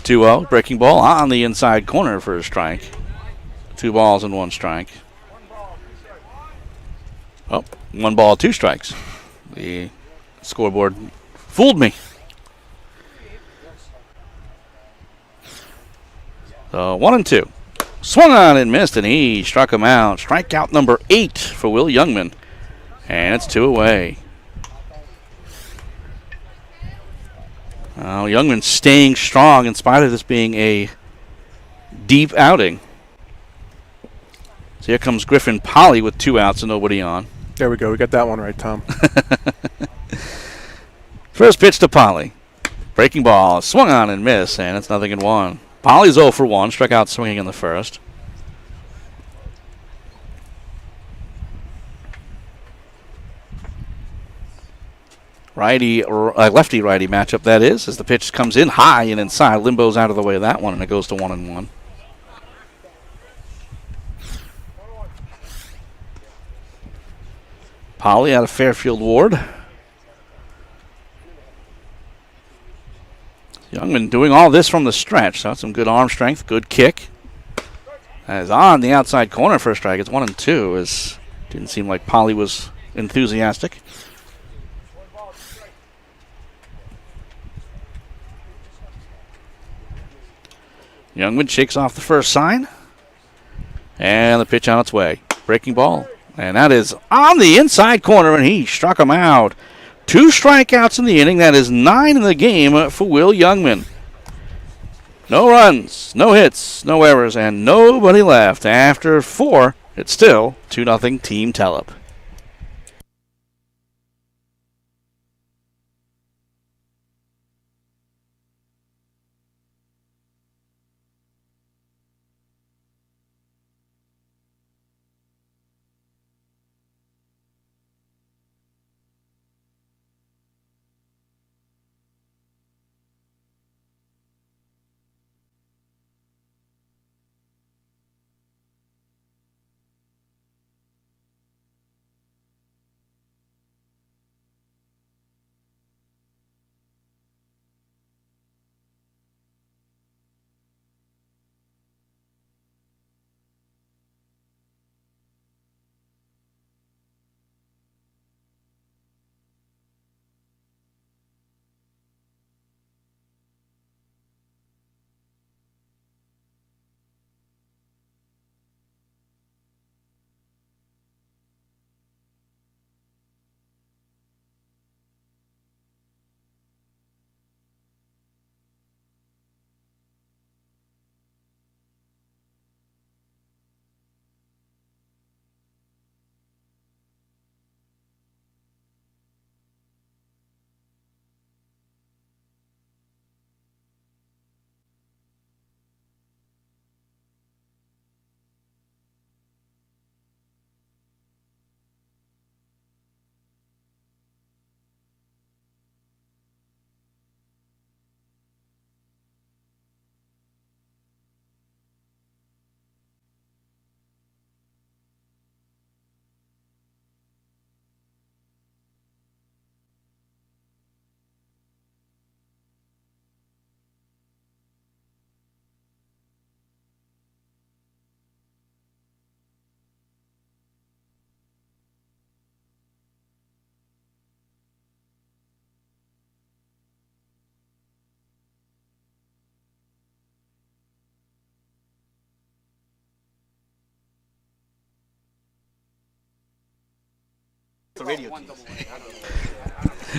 2-0, breaking ball on the inside corner for a strike. 2 balls and 1 strike. Oh, 1 ball, 2 strikes. The scoreboard fooled me. So 1-2. Swung on and missed, and he struck him out. Strikeout number 8 for Will Youngman. And it's 2 away. Youngman staying strong in spite of this being a deep outing. So here comes Griffin Polly with 2 outs and nobody on. There we go. We got that one right, Tom. First pitch to Polly. Breaking ball. Swung on and missed, and it's 0-1. Polly's 0 for 1. Struck out swinging in the first. Lefty-righty matchup, that is, as the pitch comes in high and inside. Limbo's out of the way of that one, and it goes to 1-1. Polly out of Fairfield Ward. Youngman doing all this from the stretch. So that's some good arm strength, good kick. That is on the outside corner for a strike. It's 1-2. As didn't seem like Polly was enthusiastic. Youngman shakes off the first sign. And the pitch on its way. Breaking ball. And that is on the inside corner, and he struck him out. 2 strikeouts in the inning. That is 9 in the game for Will Youngman. No runs, no hits, no errors, and nobody left. After 4, it's still 2-0 Team Tellip.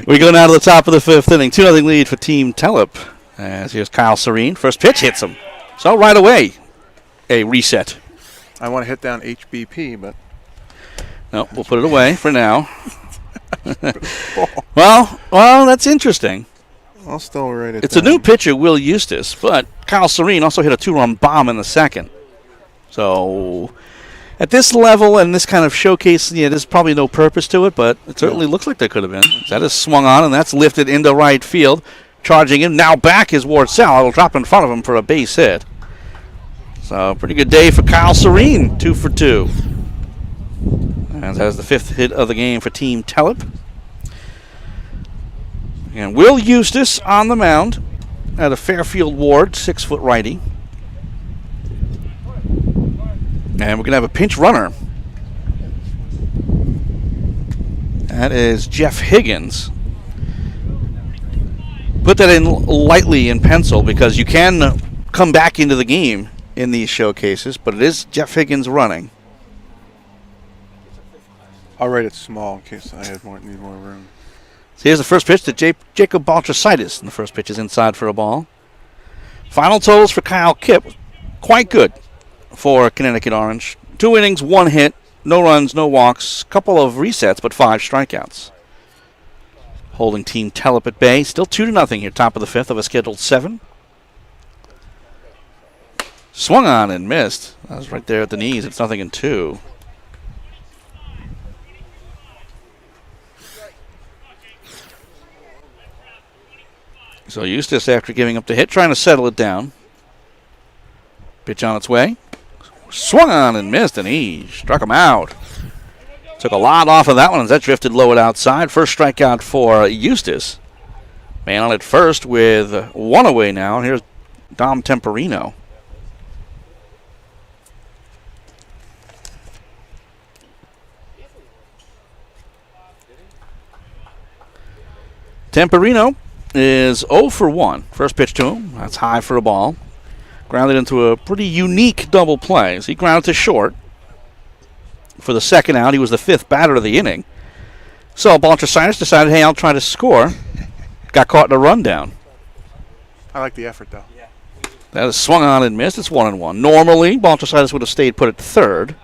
We go now to the top of the fifth inning. 2-0 lead for Team Tellip. As here's Kyle Serene. First pitch hits him. So right away, a reset. I want to hit down HBP, but no, we'll put it away for now. well, that's interesting. I'll still write it It's down. a new pitcher, Will Eustace, but Kyle Serene also hit a 2-run bomb in the second. So at this level and this kind of showcase, there's probably no purpose to it, but it certainly looks like there could have been. That is swung on, and that's lifted into right field. Charging him. Now back is Ward Sal. It'll drop in front of him for a base hit. So pretty good day for Kyle Serene. 2 for 2. And that is the fifth hit of the game for Team Tellip. And Will Eustace on the mound at a Fairfield Ward, 6-foot righty. And we're going to have a pinch runner. That is Jeff Higgins. Put that in lightly in pencil because you can come back into the game in these showcases, but it is Jeff Higgins running. I'll write it small in case I need more room. So here's the first pitch to Jacob Baltrasitis, and the first pitch is inside for a ball. Final totals for Kyle Kipp, quite good for Connecticut Orange. 2 innings, 1 hit, no runs, no walks, couple of resets, but 5 strikeouts. Holding Team Tellip at bay. Still 2-0 here, top of the fifth of a scheduled 7. Swung on and missed. That was right there at the knees. It's 0-2. So Eustace, after giving up the hit, trying to settle it down. Pitch on its way. Swung on and missed, and he struck him out. Took a lot off of that one as that drifted low and outside. First strikeout for Eustace. Man on at first with 1 away now. And here's Dom Temperino. Temperino is 0 for 1. First pitch to him. That's high for a ball. Grounded into a pretty unique double play. So he grounded to short. For the second out, he was the 5th batter of the inning. So Baltrasitis decided, hey, I'll try to score. Got caught in a rundown. I like the effort, though. That is swung on and missed. It's 1-1. Normally, Baltrasitis would have stayed put at third.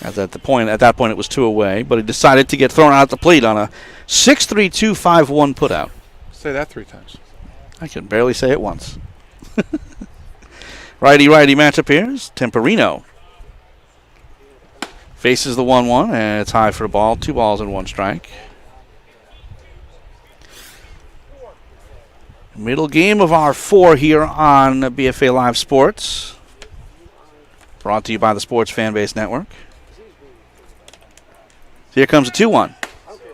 At that point, it was 2 away. But he decided to get thrown out at the plate on a 6-3-2-5-1 putout. Say that 3 times. I can barely say it once. Righty-righty matchup here is Temperino. Faces the 1-1, and it's high for a ball. 2 balls and 1 strike. Middle game of our 4 here on BFA Live Sports. Brought to you by the Sports Fanbase Network. Here comes a 2-1.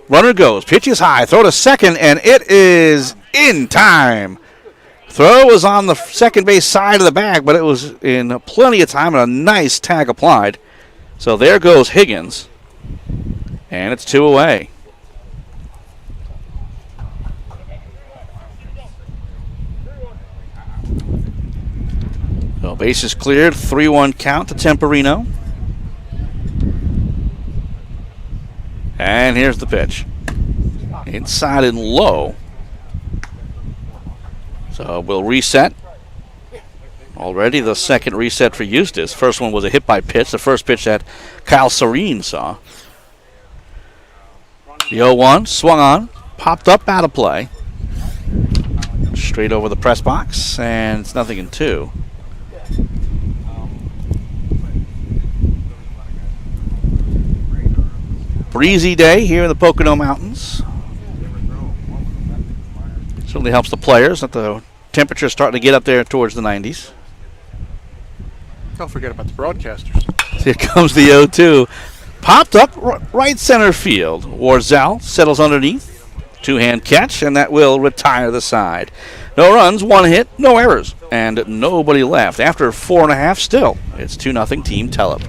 Runner goes. Pitch is high. Throw to second, and it is in time. Throw was on the second base side of the bag, but it was in plenty of time and a nice tag applied. So there goes Higgins, and it's 2 away. So bases cleared, 3-1 count to Temperino. And here's the pitch. Inside and low. So we'll reset. Already the second reset for Eustace. First one was a hit by pitch. The first pitch that Kyle Serene saw. The 0-1 swung on. Popped up out of play. Straight over the press box. And it's 0-2. Breezy day here in the Pocono Mountains. Certainly helps the players that the temperature's starting to get up there towards the 90s. Don't forget about the broadcasters. Here comes the 0-2. Popped up right center field. Warzell settles underneath. 2-hand catch, and that will retire the side. No runs, 1 hit, no errors, and nobody left. After 4.5 still, it's 2-0 Team Tellip.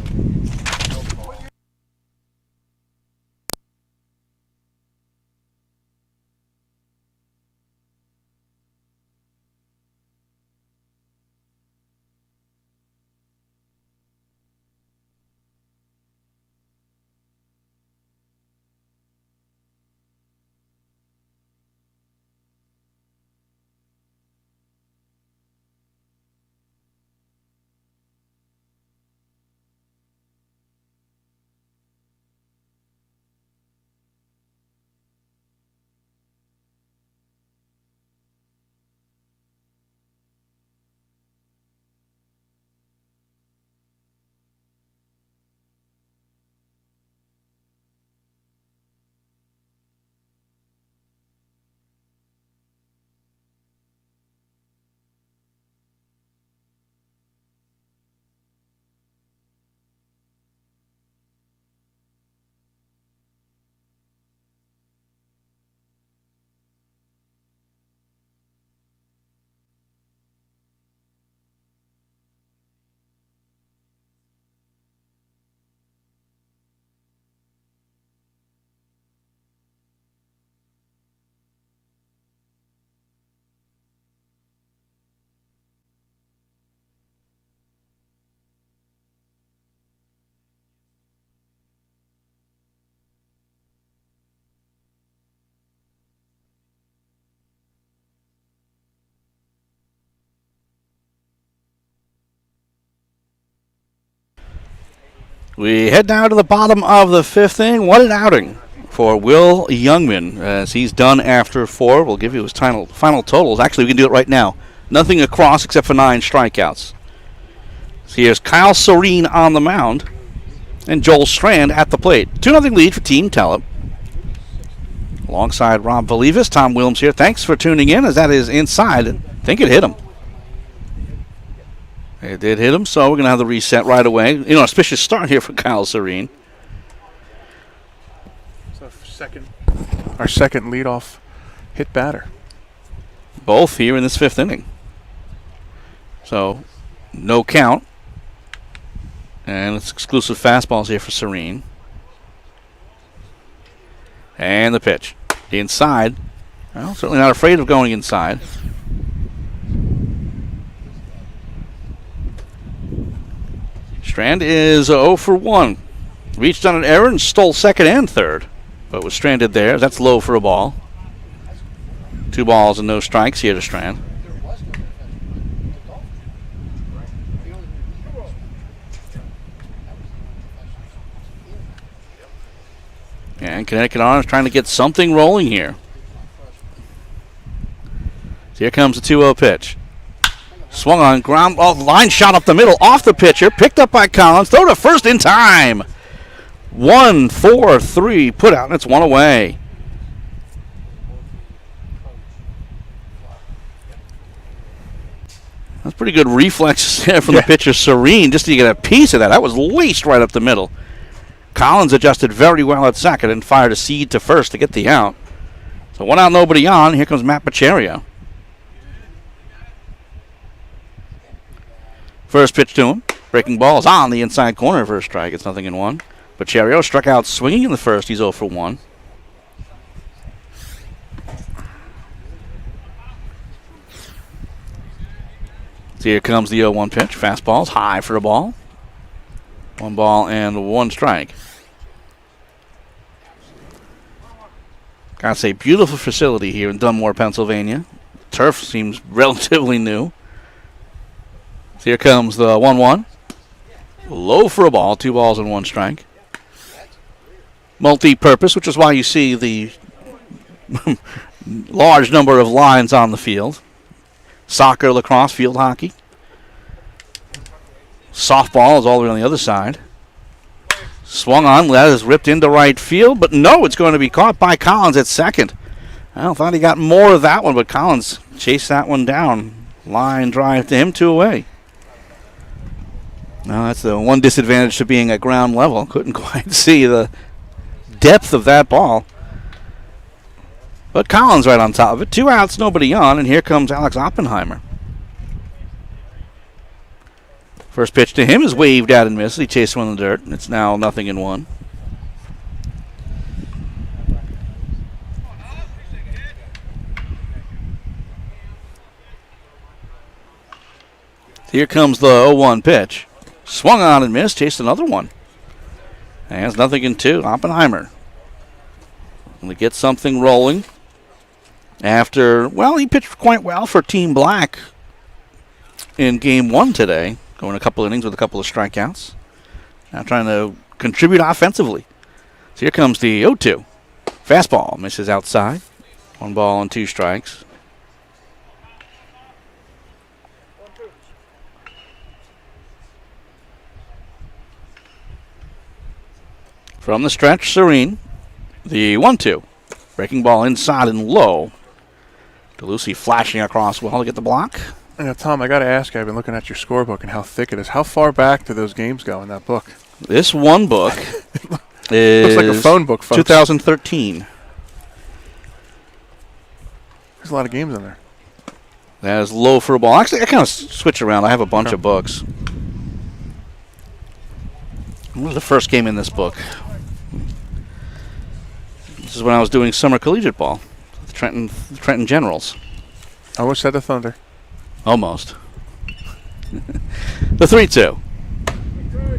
We head now to the bottom of the fifth inning. What an outing for Will Youngman as he's done after 4. We'll give you his final totals. Actually, we can do it right now. Nothing across except for 9 strikeouts. So here's Kyle Serene on the mound and Joel Strand at the plate. 2-0 lead for Team Tellip. Alongside Rob Valivas, Tom Williams here. Thanks for tuning in as that is inside. I think it hit him. It did hit him, so we're going to have the reset right away. Auspicious start here for Kyle Serene. So our second leadoff hit batter. Both here in this 5th inning. So, no count. And it's exclusive fastballs here for Serene. And the pitch. Inside. Well, certainly not afraid of going inside. Strand is 0 for 1. Reached on an error and stole second and third, but was stranded there. That's low for a ball. 2 balls and no strikes here to Strand. And Connecticut Arms trying to get something rolling here. So here comes the 2-0 pitch. Swung on ground ball, line shot up the middle, off the pitcher, picked up by Collins, throw to first in time. 1-4-3, put out, and it's 1 away. That's pretty good reflexes there from the pitcher, Serene, just to get a piece of that. That was laced right up the middle. Collins adjusted very well at second and fired a seed to first to get the out. So 1 out, nobody on. Here comes Matt Pacherio. First pitch to him. Breaking ball is on the inside corner for a strike. It's 0-1. Pacherio struck out swinging in the first. He's 0 for 1. So here comes the 0-1 pitch. Fastball's high for a ball. 1 ball and 1 strike. Gotta say, beautiful facility here in Dunmore, Pennsylvania. Turf seems relatively new. So here comes the 1-1. Low for a ball, 2 balls and 1 strike. Multi-purpose, which is why you see the large number of lines on the field. Soccer, lacrosse, field hockey. Softball is all the way on the other side. Swung on, that is ripped into right field, but no, it's going to be caught by Collins at second. I thought he got more of that one, but Collins chased that one down. Line drive to him, 2 away. Now that's the one disadvantage to being at ground level. Couldn't quite see the depth of that ball. But Collins right on top of it. 2 outs, nobody on, and here comes Alex Oppenheimer. First pitch to him is waved out and missed. He chased one in the dirt, and it's now 0-1. Here comes the 0-1 pitch. Swung on and missed, chased another one. And it's 0-2. Oppenheimer going to get something rolling after, well, he pitched quite well for Team Black in Game 1 today, going a couple innings with a couple of strikeouts. Now trying to contribute offensively. So here comes the 0-2. Fastball misses outside. 1 ball and 2 strikes. From the stretch, Serene. The 1-2. Breaking ball inside and low. DeLucy flashing across well to get the block. Now, Tom, I got to ask you, I've been looking at your scorebook and how thick it is. How far back do those games go in that book? This one book is looks like a phone book, folks. 2013. There's a lot of games in there. That is low for a ball. Actually, I kind of switch around. I have a bunch of books. What was the first game in this book? This is when I was doing summer collegiate ball. The Trenton Generals. I almost said the Thunder. Almost. The 3-2.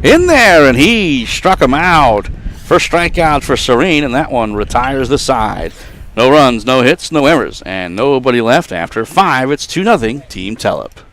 In there, and he struck him out. First strikeout for Serene, and that one retires the side. No runs, no hits, no errors, and nobody left after 5. It's 2-0, Team Tellip.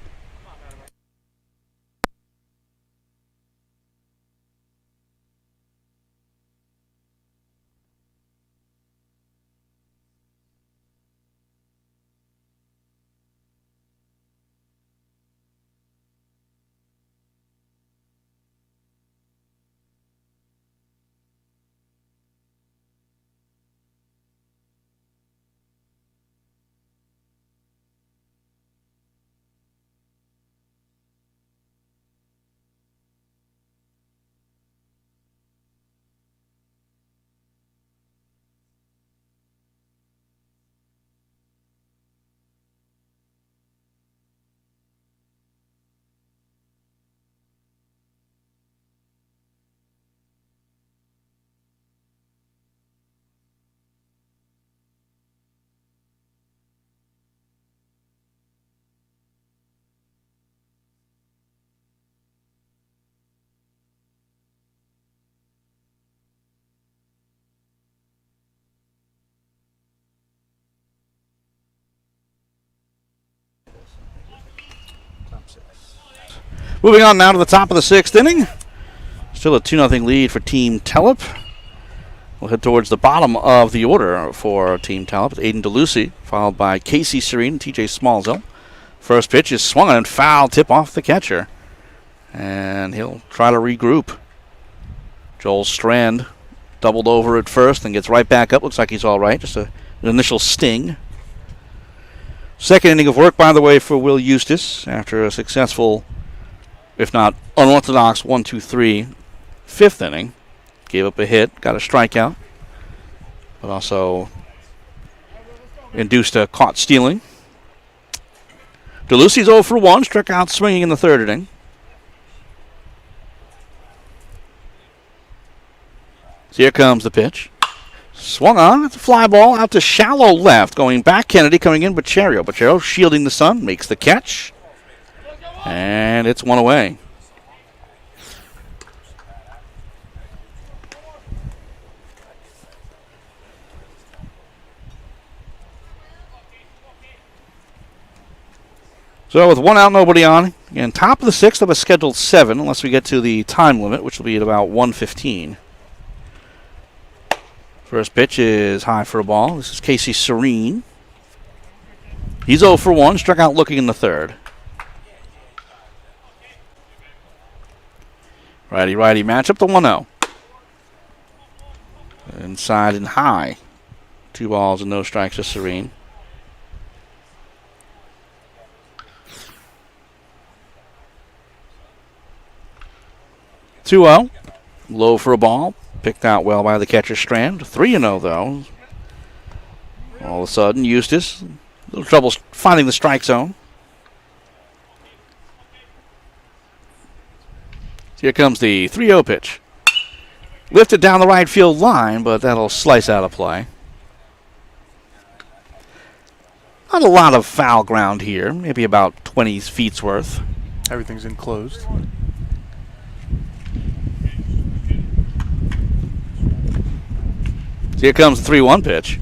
Moving on now to the top of the 6th inning. Still a 2-0 lead for Team Tellip. We'll head towards the bottom of the order for Team Tellip. Aiden DeLucy, followed by Casey Serene and TJ Smallsville. First pitch is swung and foul, tip off the catcher. And he'll try to regroup. Joel Strand doubled over at first and gets right back up. Looks like he's all right. Just an initial sting. Second inning of work, by the way, for Will Eustace after a successful, if not unorthodox, 1-2-3 fifth inning. Gave up a hit, got a strikeout, but also induced a caught stealing. DeLucy's 0 for 1, struck out swinging in the third inning. So here comes the pitch. Swung on, it's a fly ball out to shallow left. Going back, Kennedy coming in, Bochero. Bochero shielding the sun, makes the catch. And it's one away. So with 1 out, nobody on. Again, top of the 6th of a scheduled 7, unless we get to the time limit, which will be at about 1:15. First pitch is high for a ball. This is Casey Serene. He's 0 for 1, struck out looking in the third. Righty-righty matchup, the 1-0. Inside and high. 2 balls and no strikes to Serene. Two-0. Low for a ball. Picked out well by the catcher Strand. 3-0 though. All of a sudden, Eustace, a little trouble finding the strike zone. Here comes the 3-0 pitch. Lifted down the right field line, but that'll slice out of play. Not a lot of foul ground here. Maybe about 20 feet's worth. Everything's enclosed. So here comes the 3-1 pitch.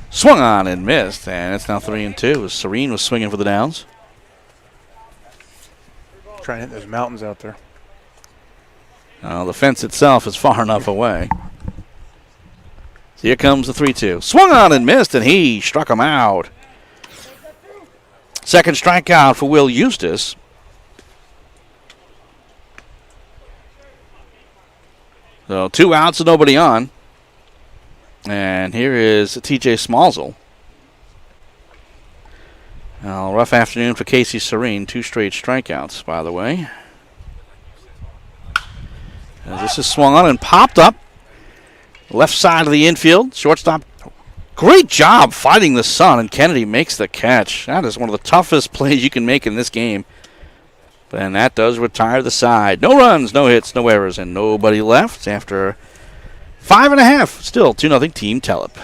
Swung on and missed, and it's now 3-2. Serene was swinging for the downs. Trying to hit those mountains out there. The fence itself is far enough away. So here comes the 3-2. Swung on and missed, and he struck him out. Second strikeout for Will Eustace. So 2 outs and nobody on. And here is TJ Smallsville. Rough afternoon for Casey Serene. 2 straight strikeouts, by the way. As this is swung on and popped up. Left side of the infield. Shortstop. Great job fighting the sun, and Kennedy makes the catch. That is one of the toughest plays you can make in this game. And that does retire the side. No runs, no hits, no errors, and nobody left after 5.5. Still 2-0 Team Tellip.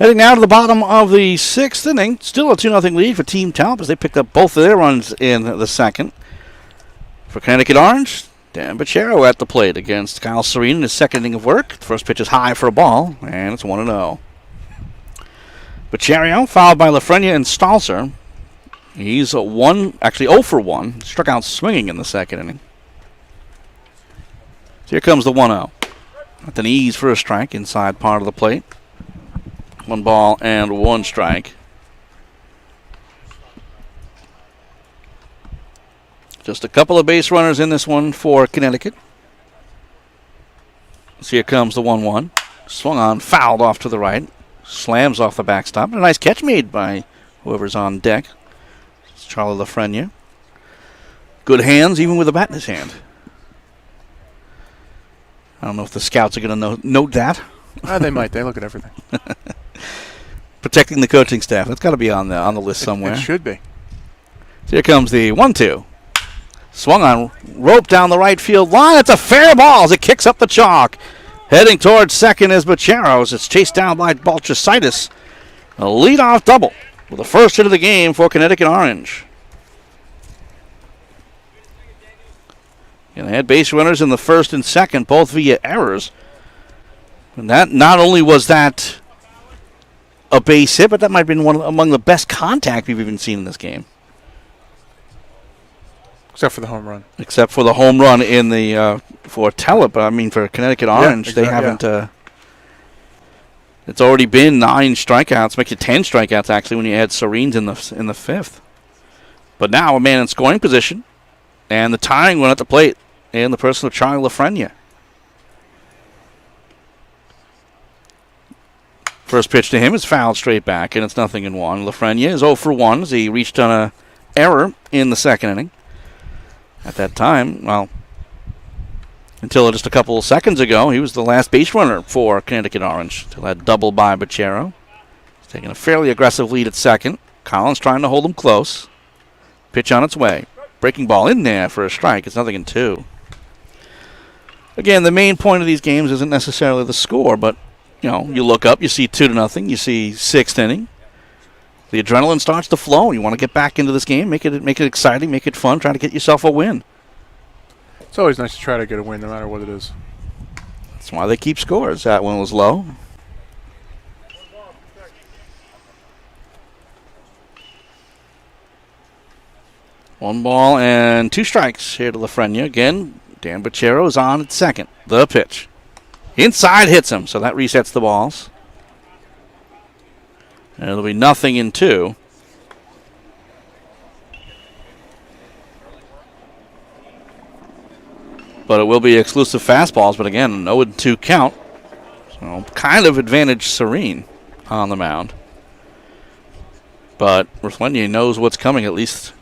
Heading now to the bottom of the 6th inning. Still a 2-0 lead for Team Tellip as they picked up both of their runs in the second. For Connecticut Orange, Dan Bachero at the plate against Kyle Serene in his second inning of work. The first pitch is high for a ball, and it's 1-0. Bachero followed by Lafreniere and Stalzer. He's 0 for 1. Struck out swinging in the second inning. So here comes the 1-0. With an ease for a strike inside part of the plate. 1 ball and 1 strike. Just a couple of base runners in this one for Connecticut. So here comes the 1-1. Swung on, fouled off to the right. Slams off the backstop. And a nice catch made by whoever's on deck. It's Charlie Lafreniere. Good hands, even with a bat in his hand. I don't know if the scouts are going to note that. They might. They look at everything. Protecting the coaching staff. That's got to be on the list somewhere. It should be. So here comes the 1-2. Swung on, rope down the right field line. It's a fair ball as it kicks up the chalk. Heading towards second is Bacheros. It's chased down by Balchisitis. A leadoff double with the first hit of the game for Connecticut Orange. And they had base runners in the first and second, both via errors. And that not only was that a base hit, but that might have been among the best contact we've even seen in this game. Except for the home run. Except for the home run in the for Tellip. I mean, for Connecticut Orange, exactly, they haven't. It's already been 9 strikeouts, makes it 10 strikeouts actually when you add Serene's in the 5th. But now a man in scoring position, and the tying one at the plate in the person of Charlie Lafreniere. First pitch to him is fouled straight back, and it's 0-1. Lafreniere is 0 for 1 as he reached on an error in the second inning. At that time, well, until just a couple of seconds ago, he was the last base runner for Connecticut Orange. Until that double by Bachero. He's taking a fairly aggressive lead at second. Collins trying to hold him close. Pitch on its way. Breaking ball in there for a strike. It's 0-2. Again, the main point of these games isn't necessarily the score, but you look up, you see 2-0, you see 6th inning. The adrenaline starts to flow. You want to get back into this game, make it exciting, make it fun, try to get yourself a win. It's always nice to try to get a win, no matter what it is. That's why they keep scores. That one was low. One ball and 2 strikes here to Lafreniere. Again, Dan Bachero is on at second. The pitch. Inside hits him, so that resets the balls. And it'll be 0-2. But it will be exclusive fastballs, but again, 0-2 count. So kind of advantage Serene on the mound. But Lafreniere knows what's coming, at least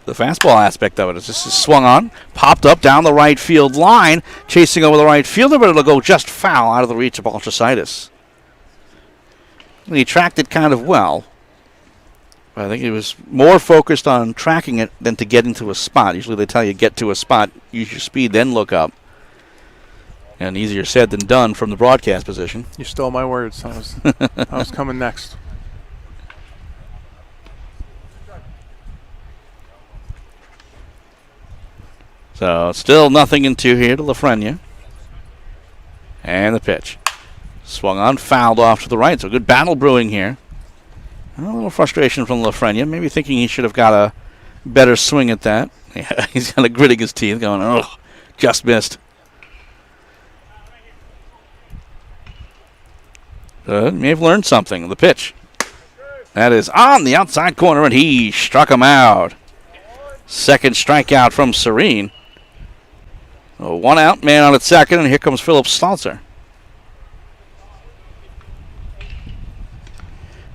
the fastball aspect of it. It's just swung on, popped up down the right field line, chasing over the right fielder, but it'll go just foul out of the reach of Balchisitis. He tracked it kind of well. But I think he was more focused on tracking it than to get into a spot. Usually they tell you get to a spot, use your speed, then look up. And easier said than done from the broadcast position. You stole my words. I was coming next. So still 0-2 here to Lafreniere. And the pitch. Swung on, fouled off to the right. So good battle brewing here. A little frustration from Lafreniere. Maybe thinking he should have got a better swing at that. Yeah, he's kind of gritting his teeth going, oh, just missed. May have learned something. The pitch. That is on the outside corner, and he struck him out. Second strikeout from Serene. 1 out, man on at second, and here comes Philip Stalzer.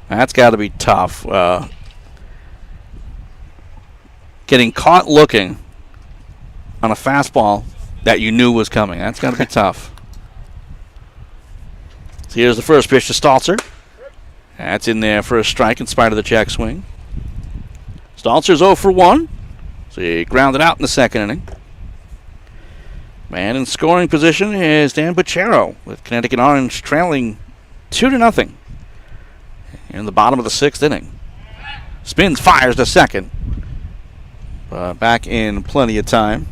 That's got to be tough. Getting caught looking on a fastball that you knew was coming. That's got to be tough. So here's the first pitch to Stalzer. That's in there for a strike in spite of the check swing. Stalzer's 0 for 1. So he grounded out in the second inning. Man in scoring position is Dan Bachero with Connecticut Orange trailing 2-0. in the bottom of the 6th inning. Spins, fires to second. Back in plenty of time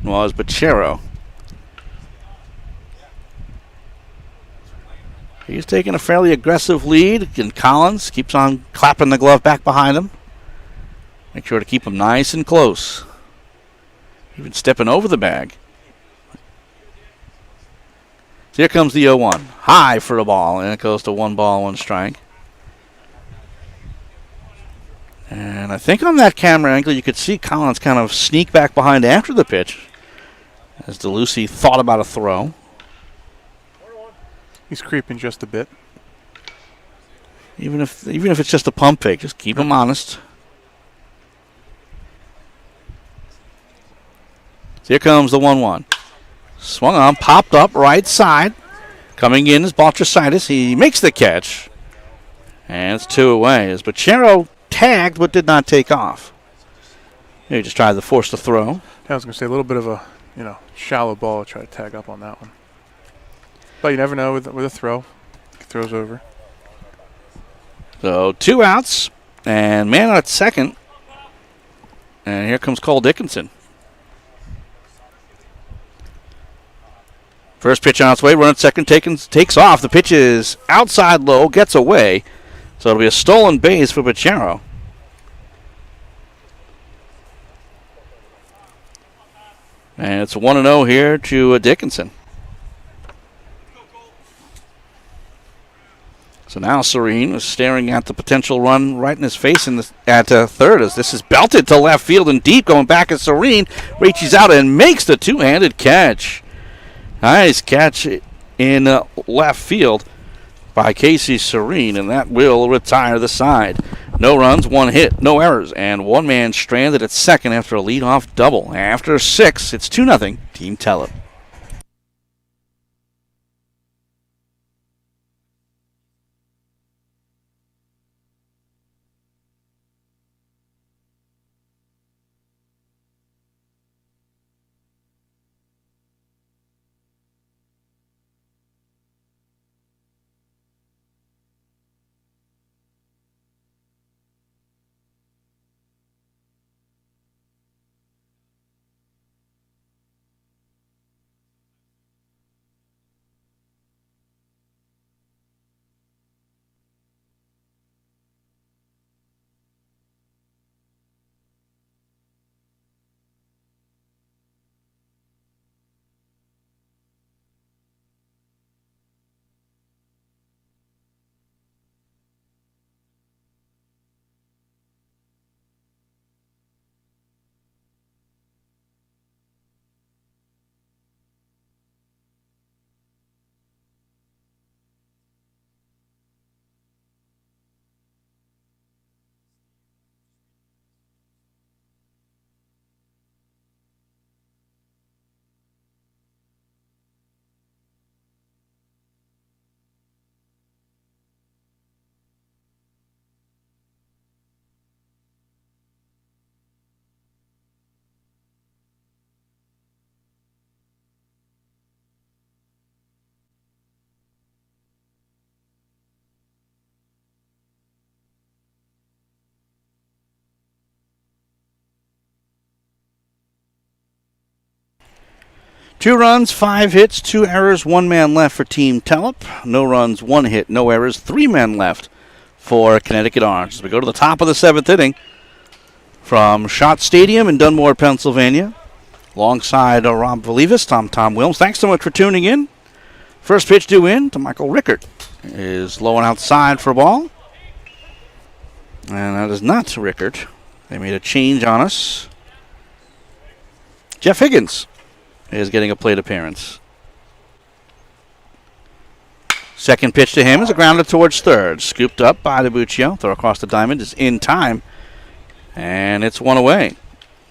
was Bachero. He's taking a fairly aggressive lead, and Collins keeps on clapping the glove back behind him. Make sure to keep him nice and close. Even stepping over the bag. So here comes the 0-1. High for a ball, and it goes to 1 ball, 1 strike. And I think on that camera angle you could see Collins kind of sneak back behind after the pitch as DeLucy thought about a throw. He's creeping just a bit. Even if it's just a pump fake, just keep him honest. So here comes the 1-1. Swung on, popped up right side. Coming in is Baltricitis. He makes the catch. And it's 2 away as Bachero tagged but did not take off. He just tried to force the throw. I was going to say a little bit of a, shallow ball. Try to tag up on that one. But you never know with a throw. He throws over. So 2 outs and man at second. And here comes Cole Dickinson. First pitch on its way, run at second, takes off. The pitch is outside low, gets away. So it'll be a stolen base for Bachero. And it's 1-0 here to Dickinson. So now Serene is staring at the potential run right in his face at third as this is belted to left field and deep. Going back at Serene, reaches out and makes the 2-handed catch. Nice catch in left field by Casey Serene, and that will retire the side. No runs, 1 hit, no errors, and 1 man stranded at second after a leadoff double. After 6, it's 2-0, Team Tellip. Two runs, 5 hits, 2 errors, 1 man left for Team Tellip. No runs, 1 hit, no errors, 3 men left for Connecticut Orange. As we go to the top of the 7th inning from Schott Stadium in Dunmore, Pennsylvania. Alongside Rob Valivas, Tom Wilms. Thanks so much for tuning in. First pitch due in to Michael Rickert. Is low and outside for a ball. And that is not Rickert. They made a change on us. Jeff Higgins is getting a plate appearance. Second pitch to him is a grounder towards third. Scooped up by DiBuccio. Throw across the diamond is in time. And it's 1 away.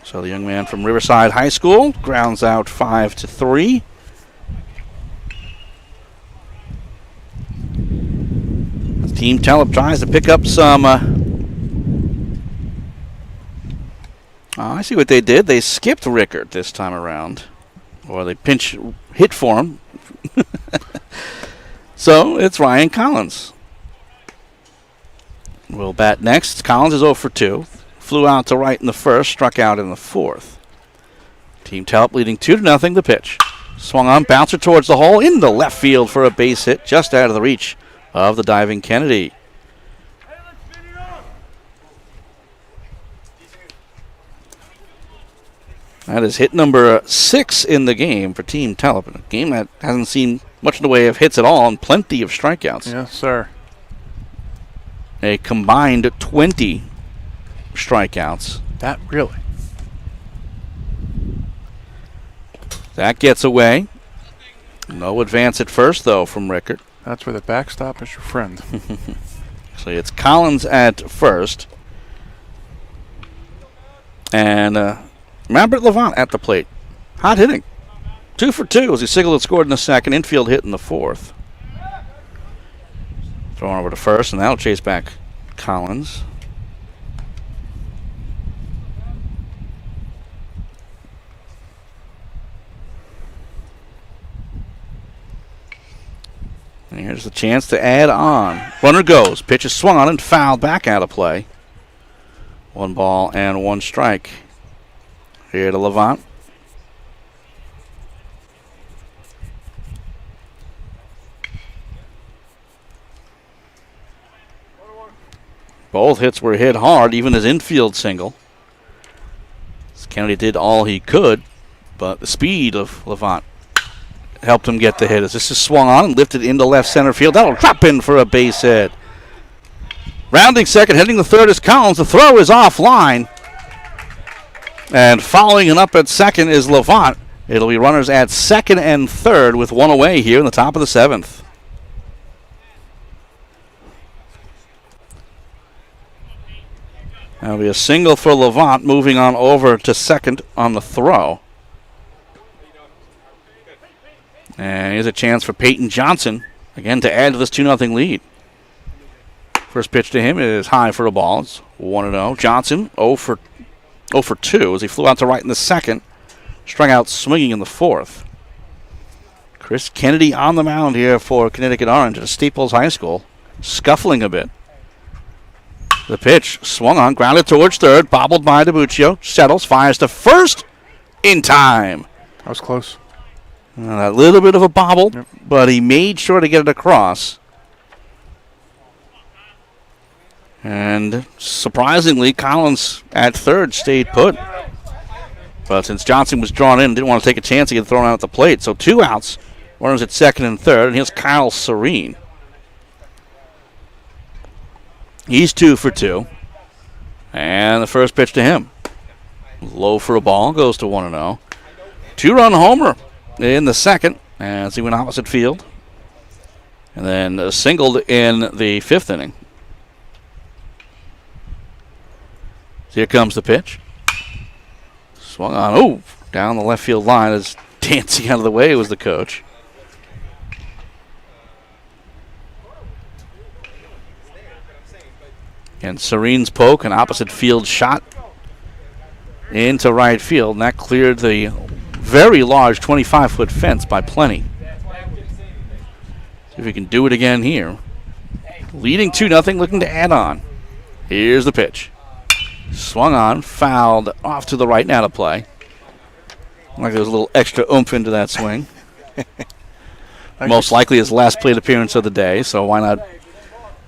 So the young man from Riverside High School grounds out 5-3. Team Tellip tries to pick up some... I see what they did. They skipped Rickert this time around. Or they pinch hit for him. So it's Ryan Collins. Will bat next. Collins is 0 for 2. Flew out to right in the first, struck out in the fourth. Team Tellip leading 2-0. The pitch. Swung on, bouncer towards the hole, into left field for a base hit, just out of the reach of the diving Kennedy. That is hit number 6 in the game for Team Tellip. A game that hasn't seen much in the way of hits at all and plenty of strikeouts. Yes, sir. A combined 20 strikeouts. That really? That gets away. No advance at first, though, from Rickert. That's where the backstop is your friend. So it's Collins at first. And Robert Levant at the plate. Hot hitting. 2 for 2 as he singled and scored in the second. Infield hit in the fourth. Throwing over to first, and that'll chase back Collins. And here's the chance to add on. Runner goes. Pitch is swung on and fouled back out of play. 1 ball and 1 strike. Here to Levant. Both hits were hit hard, even his infield single. Kennedy did all he could, but the speed of Levant helped him get the hit. As this is swung on and lifted into left center field. That'll drop in for a base hit. Rounding second, heading the third is Collins. The throw is offline. And following it up at second is Levant. It'll be runners at second and third with 1 away here in the top of the 7th. That'll be a single for Levant, moving on over to second on the throw. And here's a chance for Peyton Johnson, again, to add to this 2-0 lead. First pitch to him is high for a ball. It's 1-0. Johnson 0 for 2 as he flew out to right in the second. Struck out swinging in the fourth. Chris Kennedy on the mound here for Connecticut Orange at Staples High School. Scuffling a bit. The pitch swung on, grounded towards third, bobbled by DiBuccio. Settles, fires to first in time. That was close. A little bit of a bobble, but he made sure to get it across. And surprisingly, Collins at third stayed put. But since Johnson was drawn in, didn't want to take a chance to get thrown out at the plate. So 2 outs, runners at second and third, and here's Kyle Serene. He's 2 for 2. And the first pitch to him. Low for a ball, goes to 1-0. 2-run homer in the second as he went opposite field. And then singled in the 5th inning. Here comes the pitch. Swung on, down the left field line as dancing out of the way was the coach. And Serene's poke, an opposite field shot into right field, and that cleared the very large 25-foot fence by plenty. See if we can do it again here. Leading 2-0, looking to add on. Here's the pitch. Swung on, fouled off to the right and out of play. Like there was a little extra oomph into that swing. Most likely his last plate appearance of the day, so why not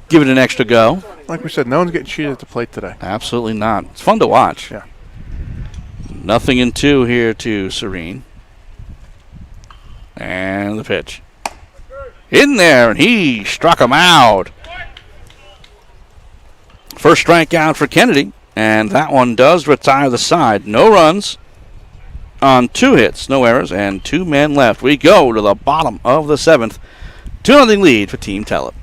give it an extra go? Like we said, no one's getting cheated at the plate today. Absolutely not. It's fun to watch. Yeah. 0-2 here to Serene. And the pitch. In there, and he struck him out. First strikeout for Kennedy, and that one does retire the side. No runs on 2 hits, no errors, and 2 men left. We go to the bottom of the 7th. 2-0 lead for Team Tellip.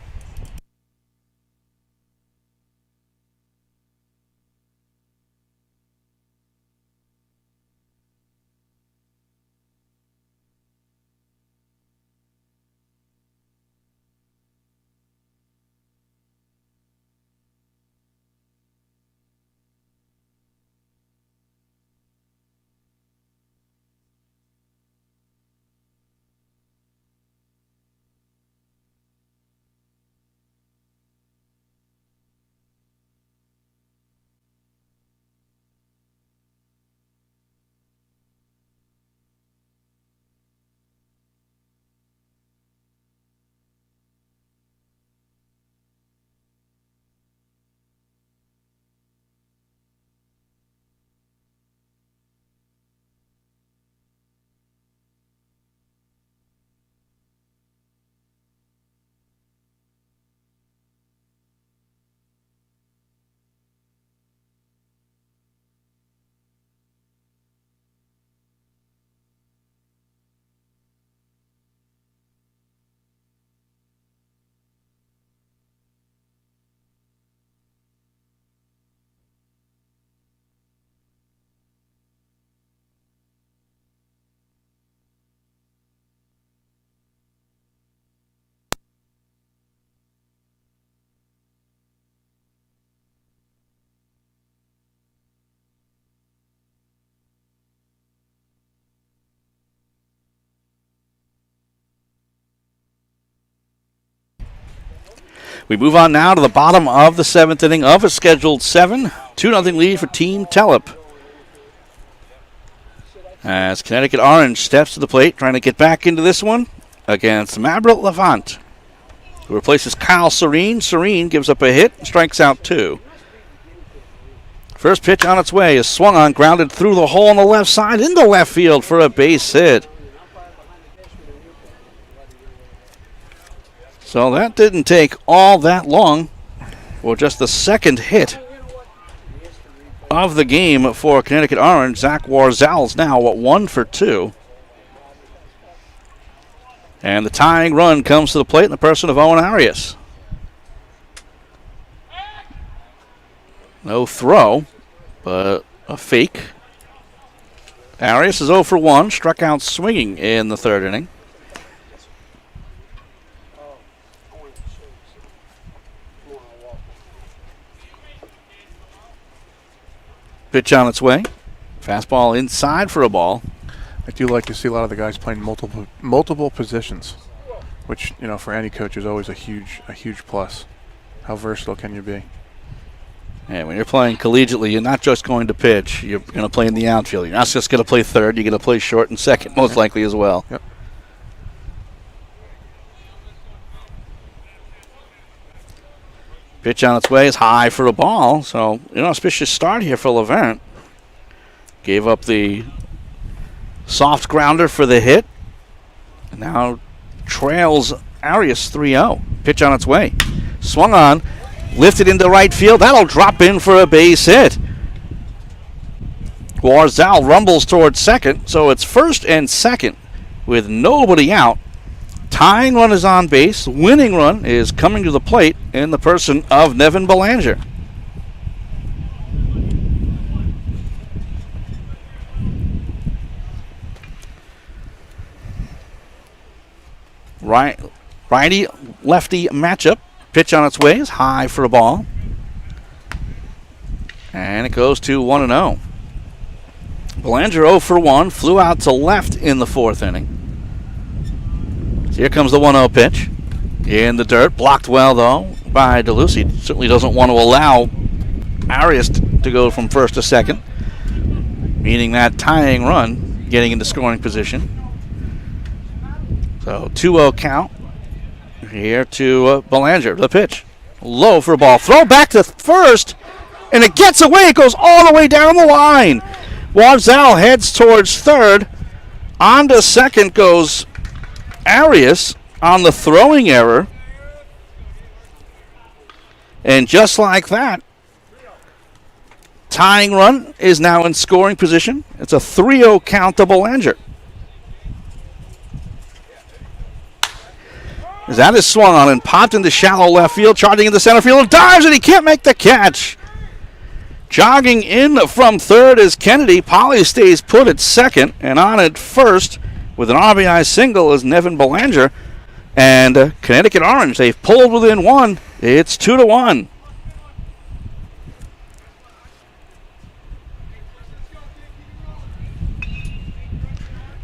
We move on now to the bottom of the 7th inning of a scheduled 7. 2-0 lead for Team Tellip. As Connecticut Orange steps to the plate, trying to get back into this one against Mabra Levant, who replaces Kyle Serene. Serene gives up a hit, strikes out 2. First pitch on its way is swung on, grounded through the hole on the left side into left field for a base hit. So that didn't take all that long for just the second hit of the game for Connecticut Orange. Zach Warzell's now 1 for 2. And the tying run comes to the plate in the person of Owen Arias. No throw, but a fake. Arias is 0 for 1, struck out swinging in the 3rd inning. Pitch on its way. Fastball inside for a ball. I do like to see a lot of the guys playing multiple positions, which, you know, for any coach is always a huge plus. How versatile can you be? And when you're playing collegiately, you're not just going to pitch. You're going to play in the outfield. You're not just going to play third. You're going to play short and second, most likely as well. Yep. Pitch on its way is high for a ball. So, an auspicious start here for Levant. Gave up the soft grounder for the hit. And now trails Arias 3-0. Pitch on its way. Swung on. Lifted into right field. That'll drop in for a base hit. Warzell rumbles towards second. So it's first and second with nobody out. Tying run is on base. Winning run is coming to the plate in the person of Nevin Belanger. Righty-lefty matchup. Pitch on its way is high for a ball. And it goes to 1-0. Belanger 0 for 1. Flew out to left in the 4th inning. So here comes the 1-0 pitch. In the dirt. Blocked well, though, by DeLucy. Certainly doesn't want to allow Arias to go from first to second, meaning that tying run getting into scoring position. So 2-0 count here to Belanger. The pitch. Low for a ball. Throw back to first, and it gets away. It goes all the way down the line. Warzell heads towards third. On to second goes Arias on the throwing error. And just like that, tying run is now in scoring position. It's a 3-0 count to Belanger. As that is swung on and popped into shallow left field, charging into center field, and dives, and he can't make the catch. Jogging in from third is Kennedy. Polly stays put at second, and on at first with an RBI single is Nevin Belanger. And Connecticut Orange, they've pulled within 1. It's 2-1.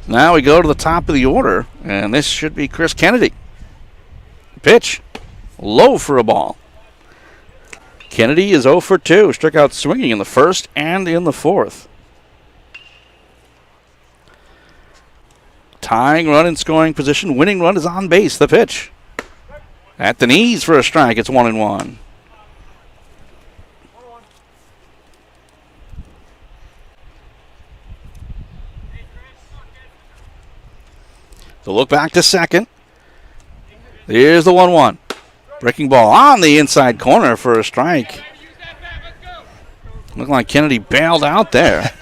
Now we go to the top of the order, and this should be Chris Kennedy. Pitch, low for a ball. Kennedy is 0 for 2. Struck out swinging in the 1st and in the 4th. Tying run in scoring position. Winning run is on base. The pitch. At the knees for a strike. It's 1-1. So look back to second. Here's the 1-1. Breaking ball on the inside corner for a strike. Looked like Kennedy bailed out there.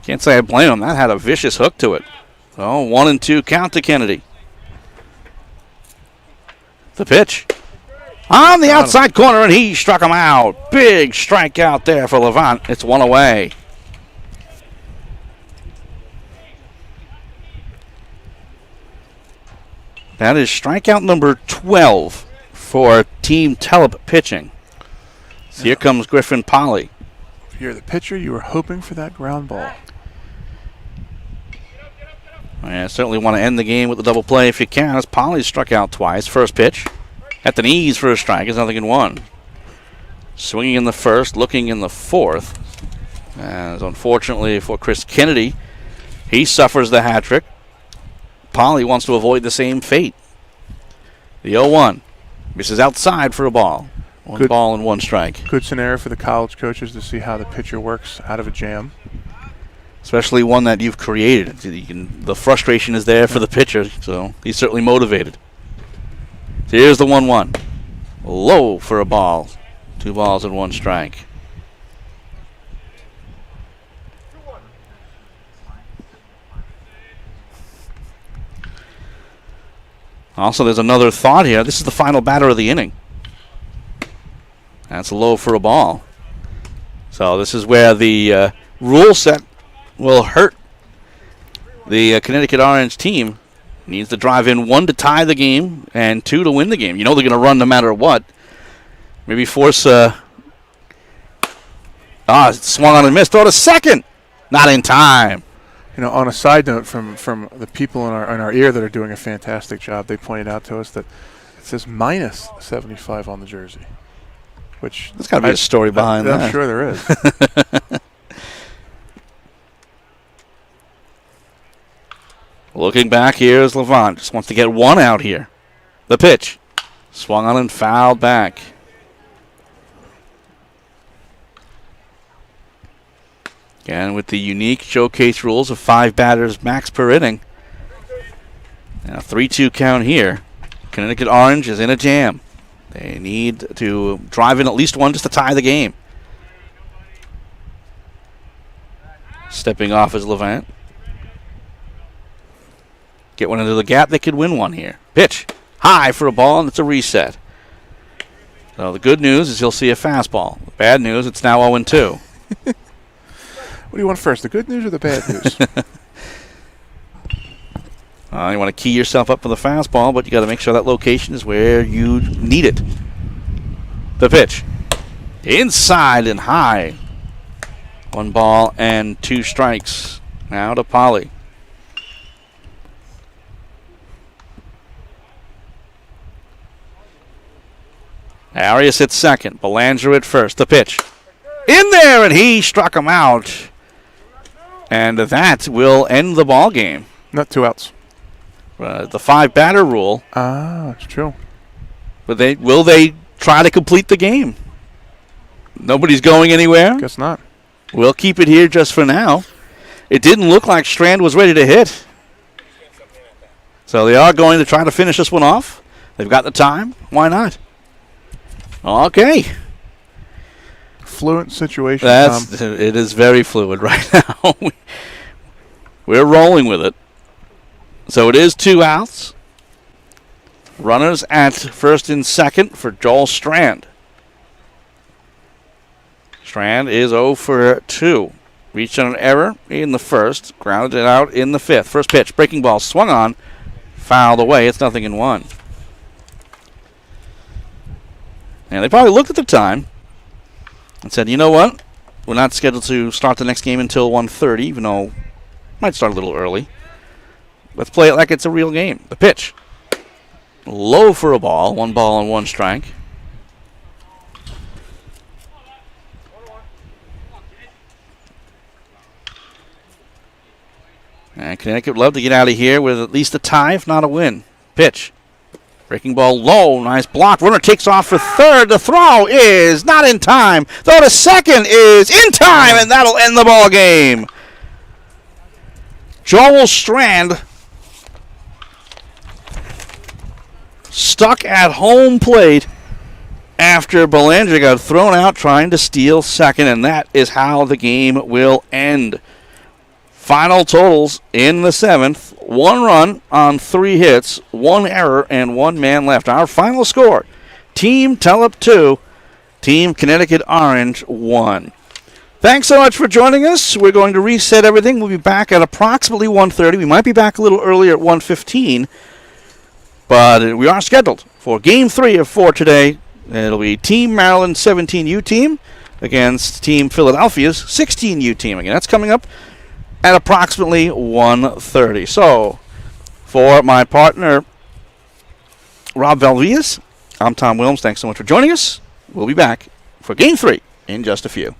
Can't say I blame him. That had a vicious hook to it. So 1-2 count to Kennedy. The pitch. On the outside corner, and he struck him out. Big strikeout there for Levant. It's 1 away. That is strikeout number 12 for Team Tellip pitching. So here comes Griffin Polly. If you're the pitcher, you were hoping for that ground ball. I certainly want to end the game with a double play if you can, as Polly struck out twice. First pitch. At the knees for a strike is 0-1. Swinging in the first, looking in the fourth. As unfortunately for Chris Kennedy, he suffers the hat trick. Polly wants to avoid the same fate. The 0-1. Misses outside for a ball. One ball and 1 strike. Good scenario for the college coaches to see how the pitcher works out of a jam. Especially one that you've created. The frustration is there for the pitcher, so he's certainly motivated. So here's the 1-1. Low for a ball. 2 balls and 1 strike. Also, there's another thought here. This is the final batter of the inning. That's low for a ball. So this is where the rule set will hurt the Connecticut Orange team. Needs to drive in 1 to tie the game and 2 to win the game. You know they're going to run no matter what. Maybe force swung on and missed. Throw to second. Not in time. You know, on a side note, from the people in our ear that are doing a fantastic job, they pointed out to us that it says minus 75 on the jersey. Which there's got to be a story behind that. I'm sure there is. Looking back, here's Levant. Just wants to get 1 out here. The pitch. Swung on and fouled back. Again, with the unique showcase rules of 5 batters max per inning. Now 3-2 count here. Connecticut Orange is in a jam. They need to drive in at least 1 just to tie the game. Stepping off is Levant. Get 1 into the gap. They could win 1 here. Pitch. High for a ball, and it's a reset. So the good news is you'll see a fastball. The bad news, it's now 0-2. What do you want first, the good news or the bad news? You want to key yourself up for the fastball, but you got to make sure that location is where you need it. The pitch. Inside and high. 1 ball and 2 strikes. Now to Polly. Arias at second. Belanger at first. The pitch. In there, and he struck him out. And that will end the ball game. Not 2 outs. The 5 batter rule. Ah, that's true. But will they try to complete the game? Nobody's going anywhere. Guess not. We'll keep it here just for now. It didn't look like Strand was ready to hit. So they are going to try to finish this one off. They've got the time. Why not? Okay. Fluent situation, Tom. It is very fluid right now. We're rolling with it. So it is 2 outs. Runners at first and second for Joel Strand. Strand is 0 for 2. Reached on an error in the first. Grounded it out in the 5th. First pitch. Breaking ball swung on. Fouled away. It's 0-1. And they probably looked at the time and said, you know what? We're not scheduled to start the next game until 1:30, even though it might start a little early. Let's play it like it's a real game. The pitch. Low for a ball. 1 ball and 1 strike. And Connecticut would love to get out of here with at least a tie, if not a win. Pitch. Breaking ball low. Nice block. Runner takes off for third. The throw is not in time. Throw to second is in time, and that'll end the ball game. Joel Strand stuck at home plate after Belanger got thrown out trying to steal second, and that is how the game will end. Final totals in the 7th. 1 run on 3 hits, 1 error, and 1 man left. Our final score, Team Tellip 2, Team Connecticut Orange 1. Thanks so much for joining us. We're going to reset everything. We'll be back at approximately 1:30. We might be back a little earlier at 1:15. But we are scheduled for Game 3 of 4 today. It'll be Team Maryland 17U team against Team Philadelphia's 16U team. Again, that's coming up at approximately 1:30. So, for my partner, Rob Valvias, I'm Tom Wilms. Thanks so much for joining us. We'll be back for Game 3 in just a few.